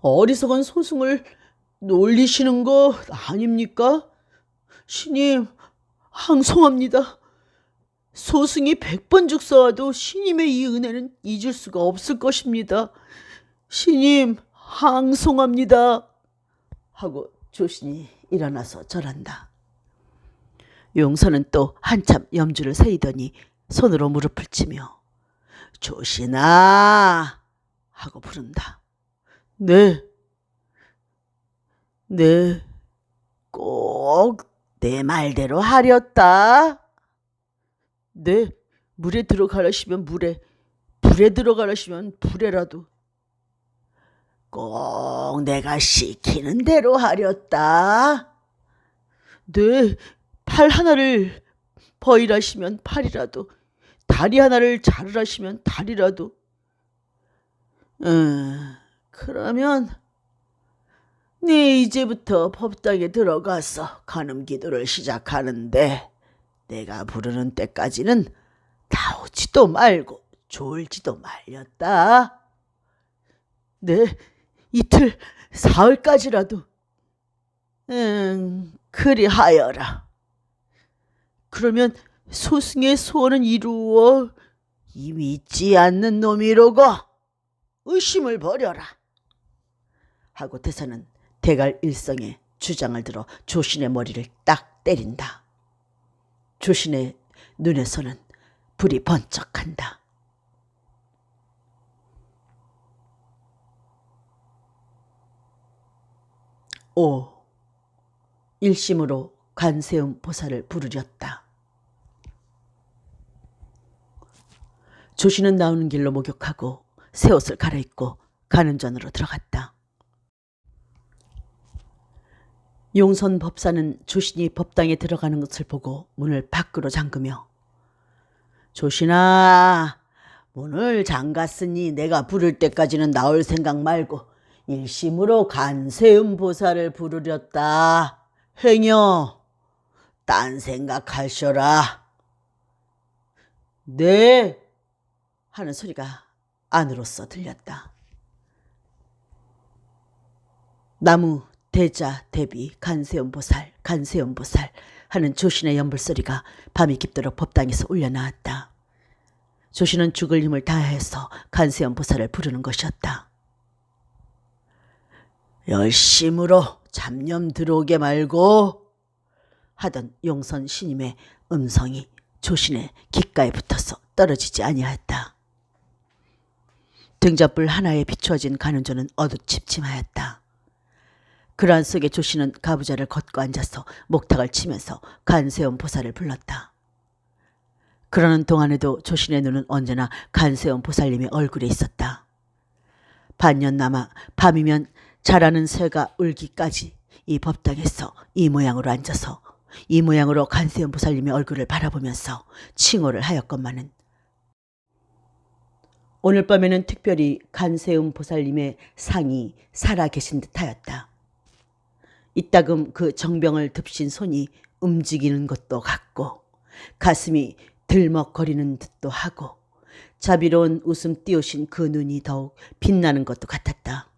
어리석은 소승을 놀리시는 거 아닙니까? 신임, 항송합니다. 소승이 100번 죽서와도 신임의 이 은혜는 잊을 수가 없을 것입니다. 신임, 항송합니다. 하고 조신이 일어나서 절한다. 용선은 또 한참 염주를 세이더니 손으로 무릎을 치며 조신아 하고 부른다. 네, 네, 꼭 내 말대로 하렸다. 네, 물에 들어가라시면 물에, 불에 들어가라시면 불에라도. 꼭 내가 시키는 대로 하렸다. 네, 팔 하나를 버이라시면 팔이라도, 다리 하나를 자르라시면 다리라도. 그러면 네 이제부터 법당에 들어가서 간음기도를 시작하는데 내가 부르는 때까지는 나오지도 말고 졸지도 말렸다. 네, 이틀 사흘까지라도. 그리하여라. 그러면 소승의 소원은 이루어 이 믿지 않는 놈이로고 의심을 버려라. 하고 대사는 대갈 일성의 주장을 들어 조신의 머리를 딱 때린다. 조신의 눈에서는 불이 번쩍한다. 오, 일심으로 관세음 보살을 부르렸다. 조신은 나오는 길로 목욕하고 새 옷을 갈아입고 간음전으로 들어갔다. 용선 법사는 조신이 법당에 들어가는 것을 보고 문을 밖으로 잠그며 조신아, 문을 잠갔으니 내가 부를 때까지는 나올 생각 말고 일심으로 관세음 보살을 부르렸다. 행여 딴 생각하셔라. 네 하는 소리가 안으로서 들렸다. 나무 대자 대비 간세음 보살 간세음 보살 하는 조신의 연불소리가 밤이 깊도록 법당에서 울려나왔다. 조신은 죽을 힘을 다해서 간세음 보살을 부르는 것이었다. 열심으로 잡념 들어오게 말고 하던 용선 신임의 음성이 조신의 귓가에 붙어서 떨어지지 아니하였다. 등잔불 하나에 비추어진 간음조는 어두침침하였다. 그러한 속에 조신은 가부좌를 걷고 앉아서 목탁을 치면서 간세음 보살을 불렀다. 그러는 동안에도 조신의 눈은 언제나 간세음 보살님의 얼굴에 있었다. 반년 남아 밤이면 자라는 새가 울기까지 이 법당에서 이 모양으로 앉아서 이 모양으로 간세음 보살님의 얼굴을 바라보면서 칭호를 하였건만은 오늘 밤에는 특별히 간세음 보살님의 상이 살아계신 듯하였다. 이따금 그 정병을 듭신 손이 움직이는 것도 같고 가슴이 들먹거리는 듯도 하고 자비로운 웃음 띄우신 그 눈이 더욱 빛나는 것도 같았다.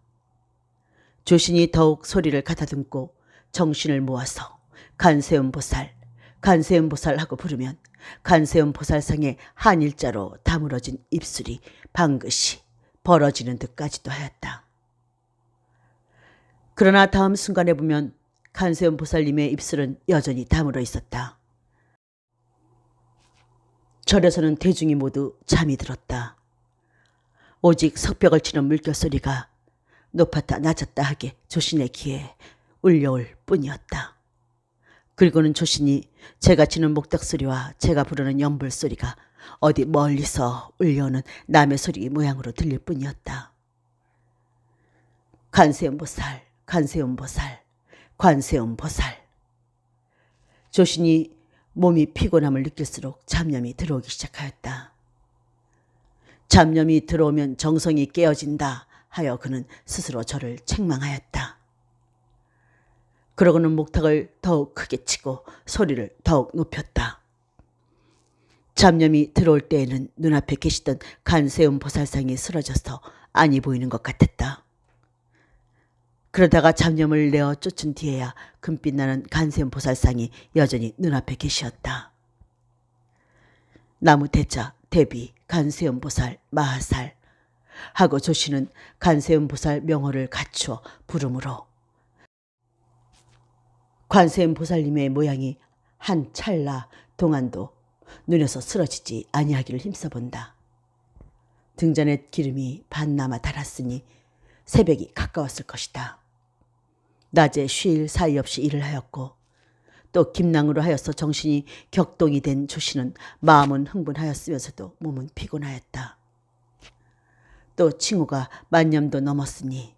조신이 더욱 소리를 가다듬고 정신을 모아서 간세음 보살, 간세음 보살 하고 부르면 간세음 보살상의 한일자로 다물어진 입술이 방긋이 벌어지는 듯까지도 하였다. 그러나 다음 순간에 보면 간세음 보살님의 입술은 여전히 다물어 있었다. 절에서는 대중이 모두 잠이 들었다. 오직 석벽을 치는 물결 소리가 높았다 낮았다 하게 조신의 귀에 울려올 뿐이었다. 그리고는 조신이 제가 치는 목탁 소리와 제가 부르는 연불 소리가 어디 멀리서 울려오는 남의 소리 모양으로 들릴 뿐이었다. 간세음 보살, 간세음 보살, 관세음 보살. 조신이 몸이 피곤함을 느낄수록 잡념이 들어오기 시작하였다. 잡념이 들어오면 정성이 깨어진다 하여 그는 스스로 저를 책망하였다. 그러고는 목탁을 더욱 크게 치고 소리를 더욱 높였다. 잡념이 들어올 때에는 눈앞에 계시던 간세음 보살상이 쓰러져서 안이 보이는 것 같았다. 그러다가 잡념을 내어 쫓은 뒤에야 금빛 나는 간세음 보살상이 여전히 눈앞에 계시었다. 나무 대자, 대비, 간세음 보살, 마하살 하고 조씨는 간세음 보살 명호를 갖추어 부르므로 관세음 보살님의 모양이 한 찰나 동안도 눈에서 쓰러지지 아니하기를 힘써본다. 등잔에 기름이 반남아 달았으니 새벽이 가까웠을 것이다. 낮에 쉴 사이 없이 일을 하였고 또 김낭으로 하여서 정신이 격동이 된 조씨는 마음은 흥분하였으면서도 몸은 피곤하였다. 또 칭호가 만념도 넘었으니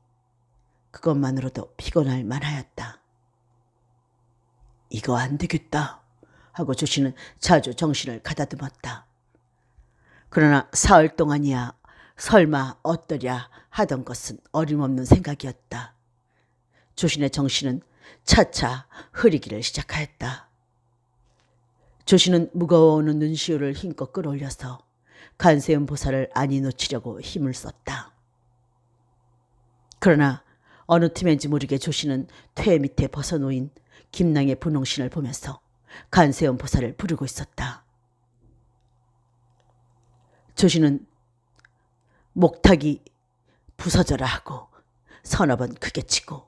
그것만으로도 피곤할 만하였다. 이거 안 되겠다 하고 조씨는 자주 정신을 가다듬었다. 그러나 사흘 동안이야 설마 어떠랴 하던 것은 어림없는 생각이었다. 조신의 정신은 차차 흐리기를 시작하였다. 조신은 무거워오는 눈시울을 힘껏 끌어올려서 간세음 보살을 안이 놓치려고 힘을 썼다. 그러나 어느 틈엔지 모르게 조신은 퇴 밑에 벗어놓인 김낭의 분홍신을 보면서 간세음 보살을 부르고 있었다. 조신은 목탁이 부서져라 하고 서너 번 크게 치고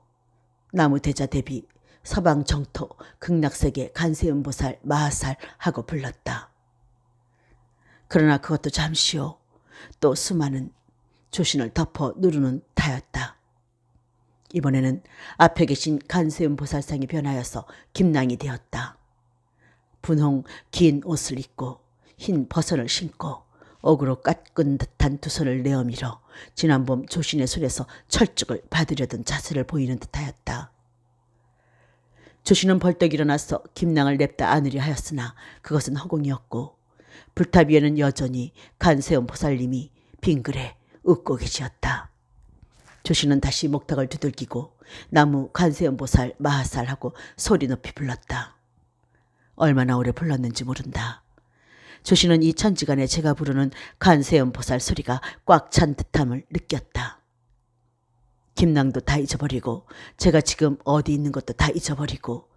나무 대자 대비 서방 정토 극락세계 간세음 보살 마하살 하고 불렀다. 그러나 그것도 잠시요 또 수많은 조신을 덮어 누르는 타였다. 이번에는 앞에 계신 간세음 보살상이 변하여서 김낭이 되었다. 분홍 긴 옷을 입고 흰 버선을 신고 어그로 깎은 듯한 두 손을 내어밀어 지난봄 조신의 손에서 철쭉을 받으려던 자세를 보이는 듯하였다. 조신은 벌떡 일어나서 김낭을 냅다 안으려 하였으나 그것은 허공이었고 불탑 위에는 여전히 간세음 보살님이 빙그레 웃고 계시었다. 조신은 다시 목탁을 두들기고 나무 간세음 보살 마하살하고 소리 높이 불렀다. 얼마나 오래 불렀는지 모른다. 조신은 이 천지간에 제가 부르는 간세음 보살 소리가 꽉 찬 듯함을 느꼈다. 김낭도 다 잊어버리고 제가 지금 어디 있는 것도 다 잊어버리고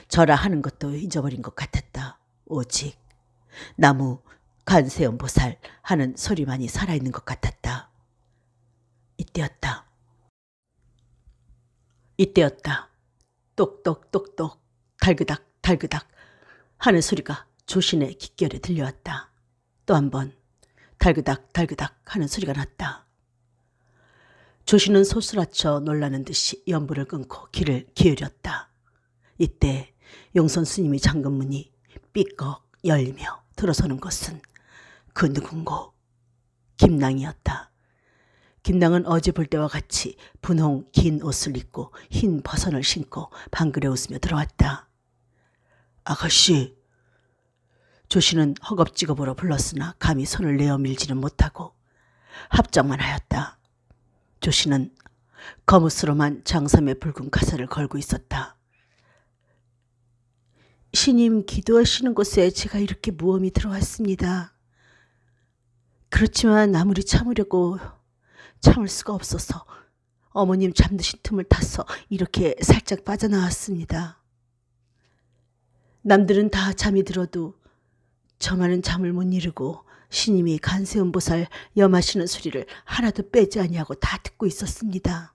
저라 하는 것도 잊어버린 것 같았다. 오직 나무 간세음 보살 하는 소리만이 살아있는 것 같았다. 이때였다. 똑똑똑똑 달그닥 달그닥 하는 소리가 조신의 귓결에 들려왔다. 또 한 번 달그닥 달그닥 하는 소리가 났다. 조신은 소스라쳐 놀라는 듯이 연불을 끊고 귀를 기울였다. 이때 용선 스님이 잠금문이 삐걱 열리며 들어서는 것은 그 누군고 김낭이었다. 김낭은 어제 볼 때와 같이 분홍 긴 옷을 입고 흰 버선을 신고 방글에 웃으며 들어왔다. 아가씨. 조신은 허겁지겁으로 불렀으나 감히 손을 내어 밀지는 못하고 합장만 하였다. 조씨는 거무스름한 장삼의 붉은 가사를 걸고 있었다. 신임 기도하시는 곳에 제가 이렇게 무엄히 들어왔습니다. 그렇지만 아무리 참으려고 참을 수가 없어서 어머님 잠드신 틈을 타서 이렇게 살짝 빠져나왔습니다. 남들은 다 잠이 들어도 저만은 잠을 못 이루고 신임이 간세음보살 염하시는 소리를 하나도 빼지 아니하고 다 듣고 있었습니다.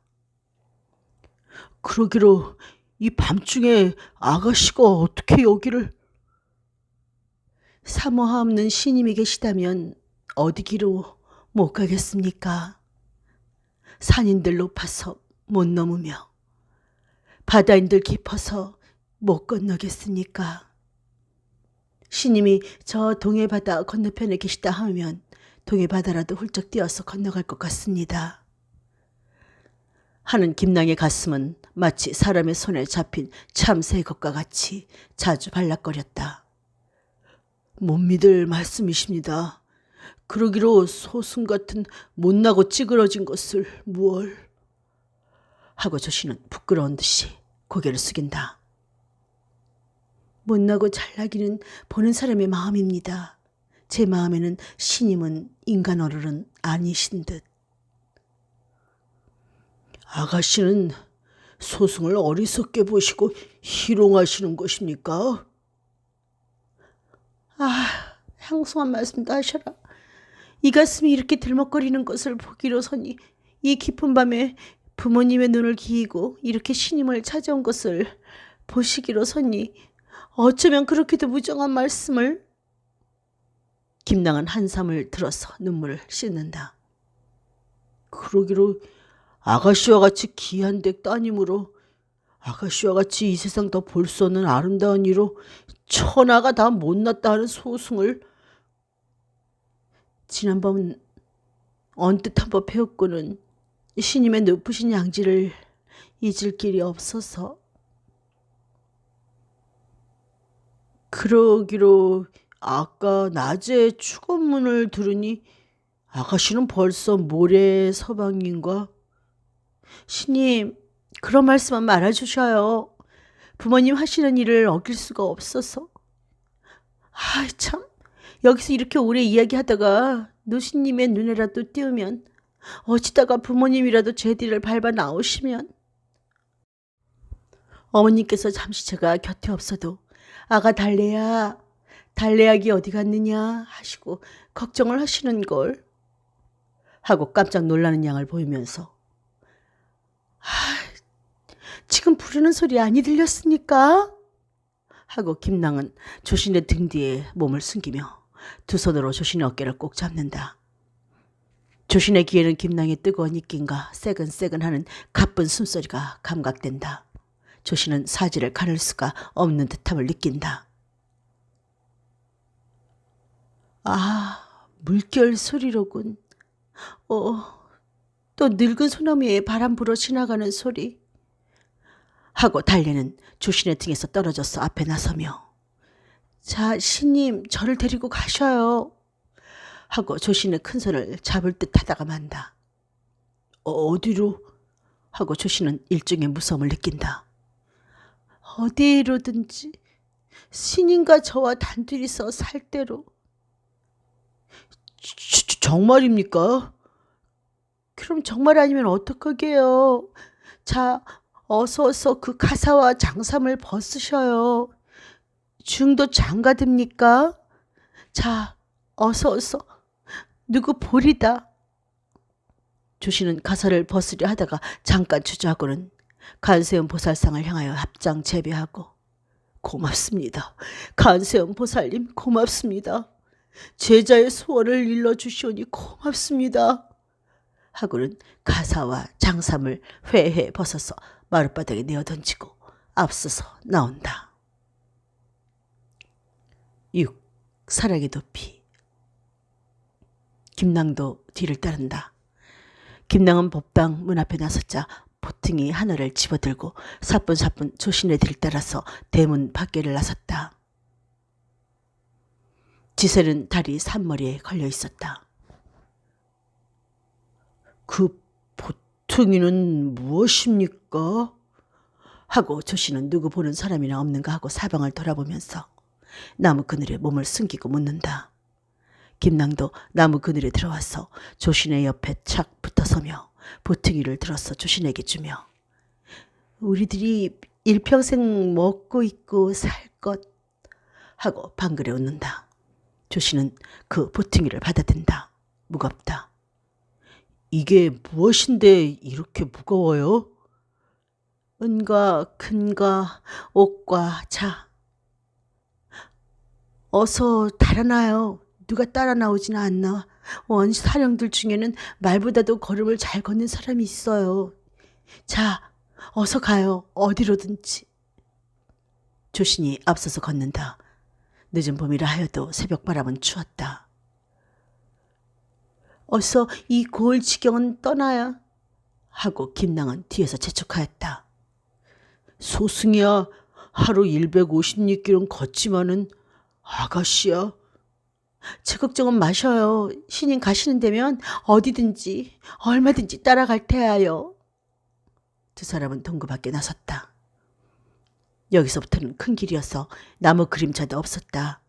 그러기로 이 밤중에 아가씨가 어떻게 여기를... 사모하 없는 신임이 계시다면 어디기로 못 가겠습니까? 산인들 높아서 못 넘으며 바다인들 깊어서 못 건너겠습니까? 신임이 저 동해바다 건너편에 계시다 하면 동해바다라도 훌쩍 뛰어서 건너갈 것 같습니다. 하는 김낭의 가슴은 마치 사람의 손에 잡힌 참새의 것과 같이 자주 발락거렸다. 못 믿을 말씀이십니다. 그러기로 소순 같은 못나고 찌그러진 것을 무얼... 하고 조씨는 부끄러운 듯이 고개를 숙인다. 못나고 잘나기는 보는 사람의 마음입니다. 제 마음에는 신임은 인간 어른은 아니신 듯. 아가씨는 소승을 어리석게 보시고 희롱하시는 것입니까? 향송한 말씀도 하셔라. 이 가슴이 이렇게 들먹거리는 것을 보기로서니 이 깊은 밤에 부모님의 눈을 기이고 이렇게 신임을 찾아온 것을 보시기로서니 어쩌면 그렇게도 무정한 말씀을... 김낭은 한삼을 들어서 눈물을 씻는다. 그러기로 아가씨와 같이 귀한 댁 따님으로 아가씨와 같이 이 세상 더 볼 수 없는 아름다운 이로 천하가 다 못났다 하는 소승을 지난번 언뜻 한번 배웠고는 신임의 높으신 양지를 잊을 길이 없어서... 그러기로 아까 낮에 축원문을 들으니 아가씨는 벌써 모래 서방님과... 신임, 그런 말씀만 말아주셔요. 부모님 하시는 일을 어길 수가 없어서. 참, 여기서 이렇게 오래 이야기하다가 노신님의 눈에라도 띄우면 어찌다가 부모님이라도 제 뒤를 밟아 나오시면... 어머님께서 잠시 제가 곁에 없어도 아가 달래약이 어디 갔느냐 하시고 걱정을 하시는 걸... 하고 깜짝 놀라는 양을 보이면서 지금 부르는 소리 아니 들렸습니까? 하고 김낭은 조신의 등 뒤에 몸을 숨기며 두 손으로 조신의 어깨를 꼭 잡는다. 조신의 귀에는 김낭의 뜨거운 입김과 새근새근하는 가쁜 숨소리가 감각된다. 조신은 사지를 가릴 수가 없는 듯함을 느낀다. 물결 소리로군. 또 늙은 소나무에 바람 불어 지나가는 소리. 하고 달래는 조신의 등에서 떨어져서 앞에 나서며 자, 신님, 저를 데리고 가셔요. 하고 조신의 큰 손을 잡을 듯 하다가 만다. 어디로? 하고 조신은 일종의 무서움을 느낀다. 어디로든지 신임과 저와 단둘이서 살 대로. 정말입니까? 그럼 정말 아니면 어떡하게요? 자, 어서 그 가사와 장삼을 벗으셔요. 중도 장가듭니까? 자, 어서 누구 보리다. 조씨는 가사를 벗으려 하다가 잠깐 주저하고는 간세음 보살상을 향하여 합장 재배하고 고맙습니다. 간세음 보살님 고맙습니다. 제자의 소원을 일러주시오니 고맙습니다. 하고는 가사와 장삼을 회해 벗어서 마룻바닥에 내어던지고 앞서서 나온다. 6. 사랑의 도피. 김낭도 뒤를 따른다. 김낭은 법당 문 앞에 나섰자 보퉁이 하나를 집어들고 사뿐사뿐 조신의 뒤를 따라서 대문 밖에를 나섰다. 지셀은 다리 산머리에 걸려 있었다. 그 보퉁이는 무엇입니까? 하고 조씨는 누구 보는 사람이나 없는가 하고 사방을 돌아보면서 나무 그늘에 몸을 숨기고 묻는다. 김낭도 나무 그늘에 들어와서 조신의 옆에 착 붙어서며 보퉁이를 들어서 조신에게 주며 우리들이 일평생 먹고 있고 살 것 하고 방글에 웃는다. 조신은 그 보퉁이를 받아든다. 무겁다. 이게 무엇인데 이렇게 무거워요? 은과 금과 옥과 자. 어서 달아나요. 누가 따라 나오지는 않나. 사령들 중에는 말보다도 걸음을 잘 걷는 사람이 있어요. 자, 어서 가요. 어디로든지. 조신이 앞서서 걷는다. 늦은 봄이라 하여도 새벽바람은 추웠다. 어서 이 고을 지경은 떠나야 하고 김낭은 뒤에서 재촉하였다. 소승이야, 하루 150리길은 걷지만은 아가씨야. 제 걱정은 마셔요. 신임 가시는 데면 어디든지 얼마든지 따라갈 테야요. 두 사람은 동구 밖에 나섰다. 여기서부터는 큰 길이어서 나무 그림자도 없었다.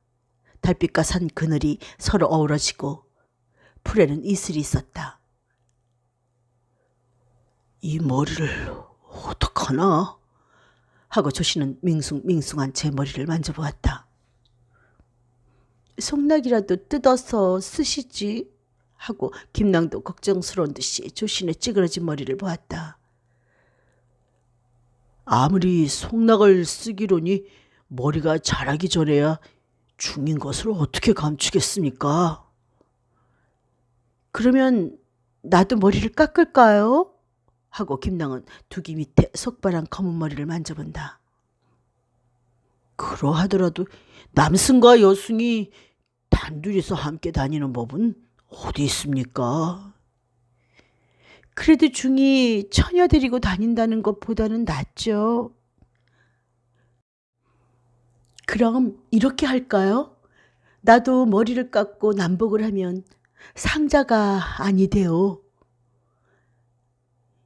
달빛과 산 그늘이 서로 어우러지고 풀에는 이슬이 있었다. 이 머리를 어떡하나? 하고 조씨는 밍숭밍숭한 제 머리를 만져보았다. 속락이라도 뜯어서 쓰시지 하고 김낭도 걱정스러운 듯이 조신의 찌그러진 머리를 보았다. 아무리 속락을 쓰기로니 머리가 자라기 전에야 중인 것을 어떻게 감추겠습니까? 그러면 나도 머리를 깎을까요? 하고 김낭은 두기 밑에 속바란 검은 머리를 만져본다. 그러하더라도 남승과 여승이 단둘이서 함께 다니는 법은 어디 있습니까? 그래도 중이 처녀 데리고 다닌다는 것보다는 낫죠. 그럼 이렇게 할까요? 나도 머리를 깎고 남복을 하면 상자가 아니대요.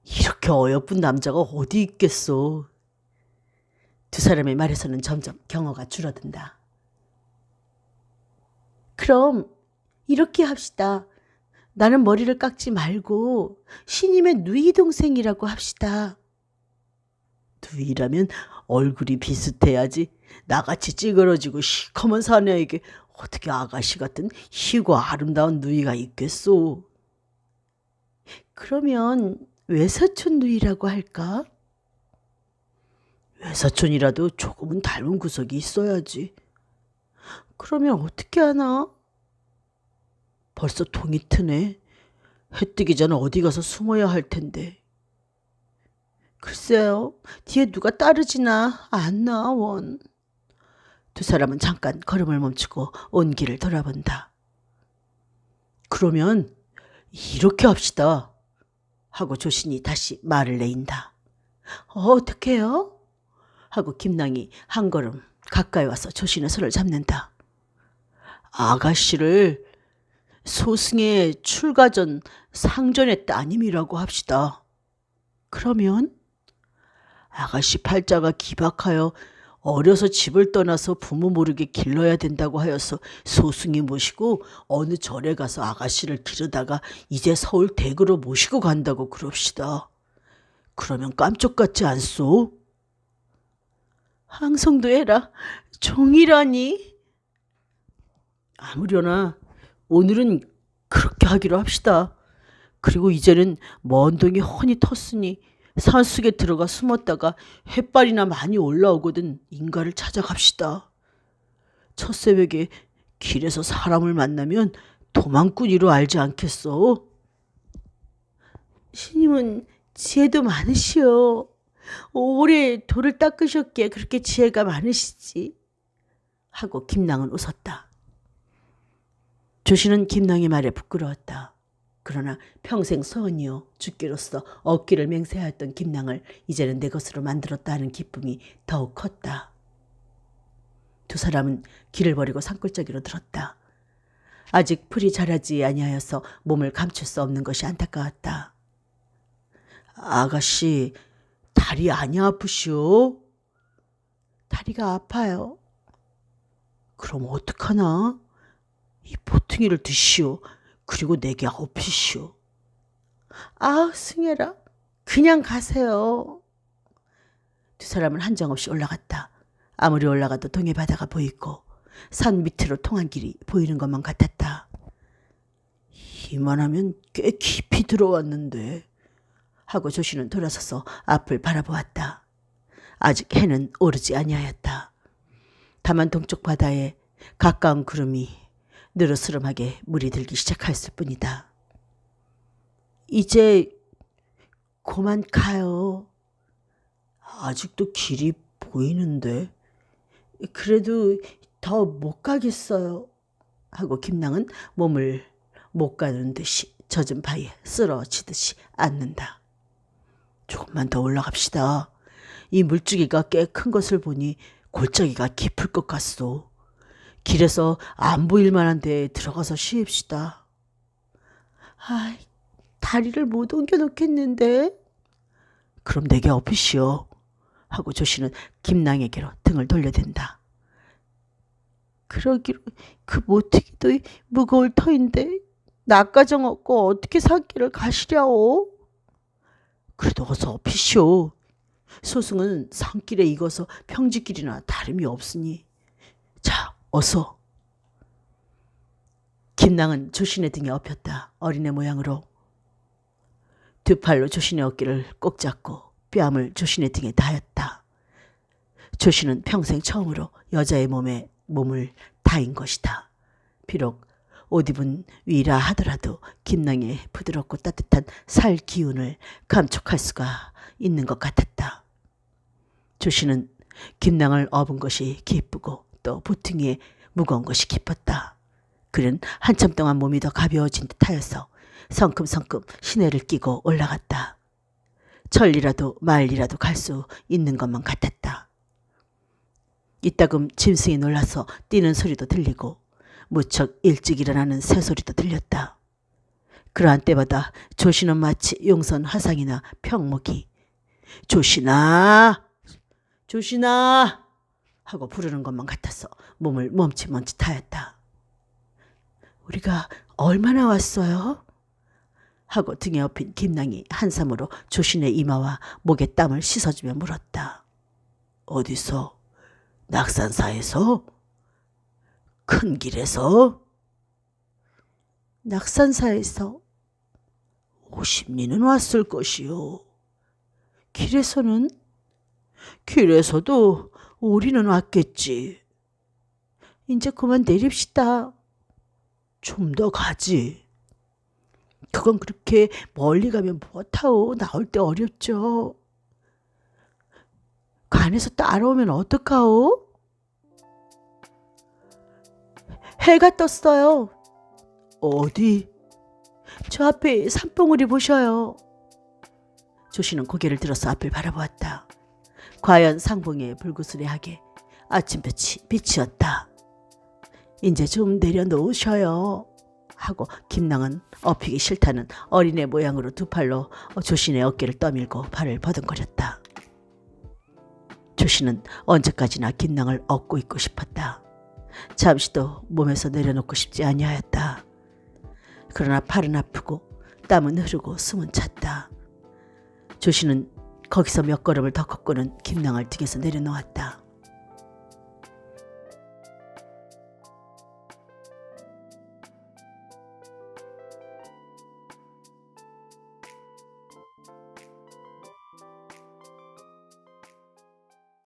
이렇게 어여쁜 남자가 어디 있겠소. 두 사람의 말에서는 점점 경어가 줄어든다. 그럼 이렇게 합시다. 나는 머리를 깎지 말고 신임의 누이 동생이라고 합시다. 누이라면 얼굴이 비슷해야지. 나같이 찌그러지고 시커먼 사내에게 어떻게 아가씨 같은 희고 아름다운 누이가 있겠소. 그러면 외사촌 누이라고 할까? 외사촌이라도 조금은 닮은 구석이 있어야지. 그러면 어떻게 하나? 벌써 동이 트네. 해 뜨기 전에 어디 가서 숨어야 할 텐데. 글쎄요. 뒤에 누가 따르지나 않나 원. 두 사람은 잠깐 걸음을 멈추고 온 길을 돌아본다. 그러면 이렇게 합시다. 하고 조신이 다시 말을 내인다. 어떡해요? 하고 김낭이 한 걸음 가까이 와서 조신의 손을 잡는다. 아가씨를 소승의 출가 전 상전의 따님이라고 합시다. 그러면 아가씨 팔자가 기박하여 어려서 집을 떠나서 부모 모르게 길러야 된다고 하여서 소승이 모시고 어느 절에 가서 아가씨를 기르다가 이제 서울 대구로 모시고 간다고 그럽시다. 그러면 깜짝 같지 않소? 항성도 해라. 종이라니. 아무려나 오늘은 그렇게 하기로 합시다. 그리고 이제는 먼 동이 훤히 텄으니 산속에 들어가 숨었다가 햇발이나 많이 올라오거든 인가를 찾아갑시다. 첫 새벽에 길에서 사람을 만나면 도망꾼이로 알지 않겠어? 신임은 지혜도 많으시오. 오래 돌을 닦으셨기에 그렇게 지혜가 많으시지. 하고 김낭은 웃었다. 조씨는 김낭의 말에 부끄러웠다. 그러나 평생 소원이요 죽기로서 얻기를 맹세하였던 김낭을 이제는 내 것으로 만들었다 하는 기쁨이 더욱 컸다. 두 사람은 길을 버리고 산골짜기로 들었다. 아직 풀이 자라지 아니하여서 몸을 감출 수 없는 것이 안타까웠다. 아가씨, 다리 아니 아프시오? 다리가 아파요. 그럼 어떡하나? 이 보퉁이를 드시오. 그리고 내게 업히시오. 아, 승혜라, 그냥 가세요. 두 사람은 한정없이 올라갔다. 아무리 올라가도 동해 바다가 보이고 산 밑으로 통한 길이 보이는 것만 같았다. 이만하면 꽤 깊이 들어왔는데 하고 조씨는 돌아서서 앞을 바라보았다. 아직 해는 오르지 아니하였다. 다만 동쪽 바다에 가까운 구름이 느르스름하게 물이 들기 시작했을 뿐이다. 이제 그만 가요. 아직도 길이 보이는데. 그래도 더 못 가겠어요. 하고 김낭은 몸을 못 가는 듯이 젖은 바위에 쓰러지듯이 앉는다. 조금만 더 올라갑시다. 이 물줄기가 꽤 큰 것을 보니 골짜기가 깊을 것 같소. 길에서 안 보일 만한 데에 들어가서 쉬읍시다. 아이, 다리를 못 옮겨 놓겠는데. 그럼 내게 업히시오. 하고 조씨는 김낭에게로 등을 돌려댄다. 그러기로 그 모퉁이도 무거울 터인데 나가정 없고 어떻게 산길을 가시랴오. 그래도 어서 업히시오. 소승은 산길에 익어서 평지길이나 다름이 없으니. 자, 어서. 김낭은 조신의 등에 업혔다. 어린애 모양으로. 두 팔로 조신의 어깨를 꼭 잡고 뺨을 조신의 등에 닿았다. 조신은 평생 처음으로 여자의 몸에 몸을 닿은 것이다. 비록 옷 입은 위라 하더라도 김낭의 부드럽고 따뜻한 살 기운을 감촉할 수가 있는 것 같았다. 조씨는 김낭을 업은 것이 기쁘고 또 보퉁이에 무거운 것이 기뻤다. 그는 한참 동안 몸이 더 가벼워진 듯하여서 성큼성큼 시내를 끼고 올라갔다. 천리라도 마일리라도 갈 수 있는 것만 같았다. 이따금 짐승이 놀라서 뛰는 소리도 들리고 무척 일찍 일어나는 새소리도 들렸다. 그러한 때마다 조씨는 마치 용선 화상이나 평목이 조씨나 조씨나 하고 부르는 것만 같아서 몸을 멈칫멈칫하였다. 우리가 얼마나 왔어요? 하고 등에 업힌 김낭이 한삼으로 조신의 이마와 목에 땀을 씻어주며 물었다. 어디서? 낙산사에서? 큰 길에서? 낙산사에서 50리는 왔을 것이요. 길에서는? 길에서도 우리는 왔겠지. 이제 그만 내립시다. 좀 더 가지. 그건 그렇게 멀리 가면 못하오. 나올 때 어렵죠. 간에서 따라오면 어떡하오? 해가 떴어요. 어디? 저 앞에 산봉우리 보셔요. 조씨는 고개를 들어서 앞을 바라보았다. 과연 상봉에 불구스레하게 아침볕이 비치었다. 이제 좀 내려놓으셔요. 하고 김낭은 업히기 싫다는 어린애 모양으로 두 팔로 조신의 어깨를 떠밀고 발을 버둥거렸다. 조신은 언제까지나 김낭을 업고 있고 싶었다. 잠시도 몸에서 내려놓고 싶지 아니하였다. 그러나 팔은 아프고 땀은 흐르고 숨은 찼다. 조신은 거기서 몇 걸음을 더 걷고는 김낭을 등에서 내려놓았다.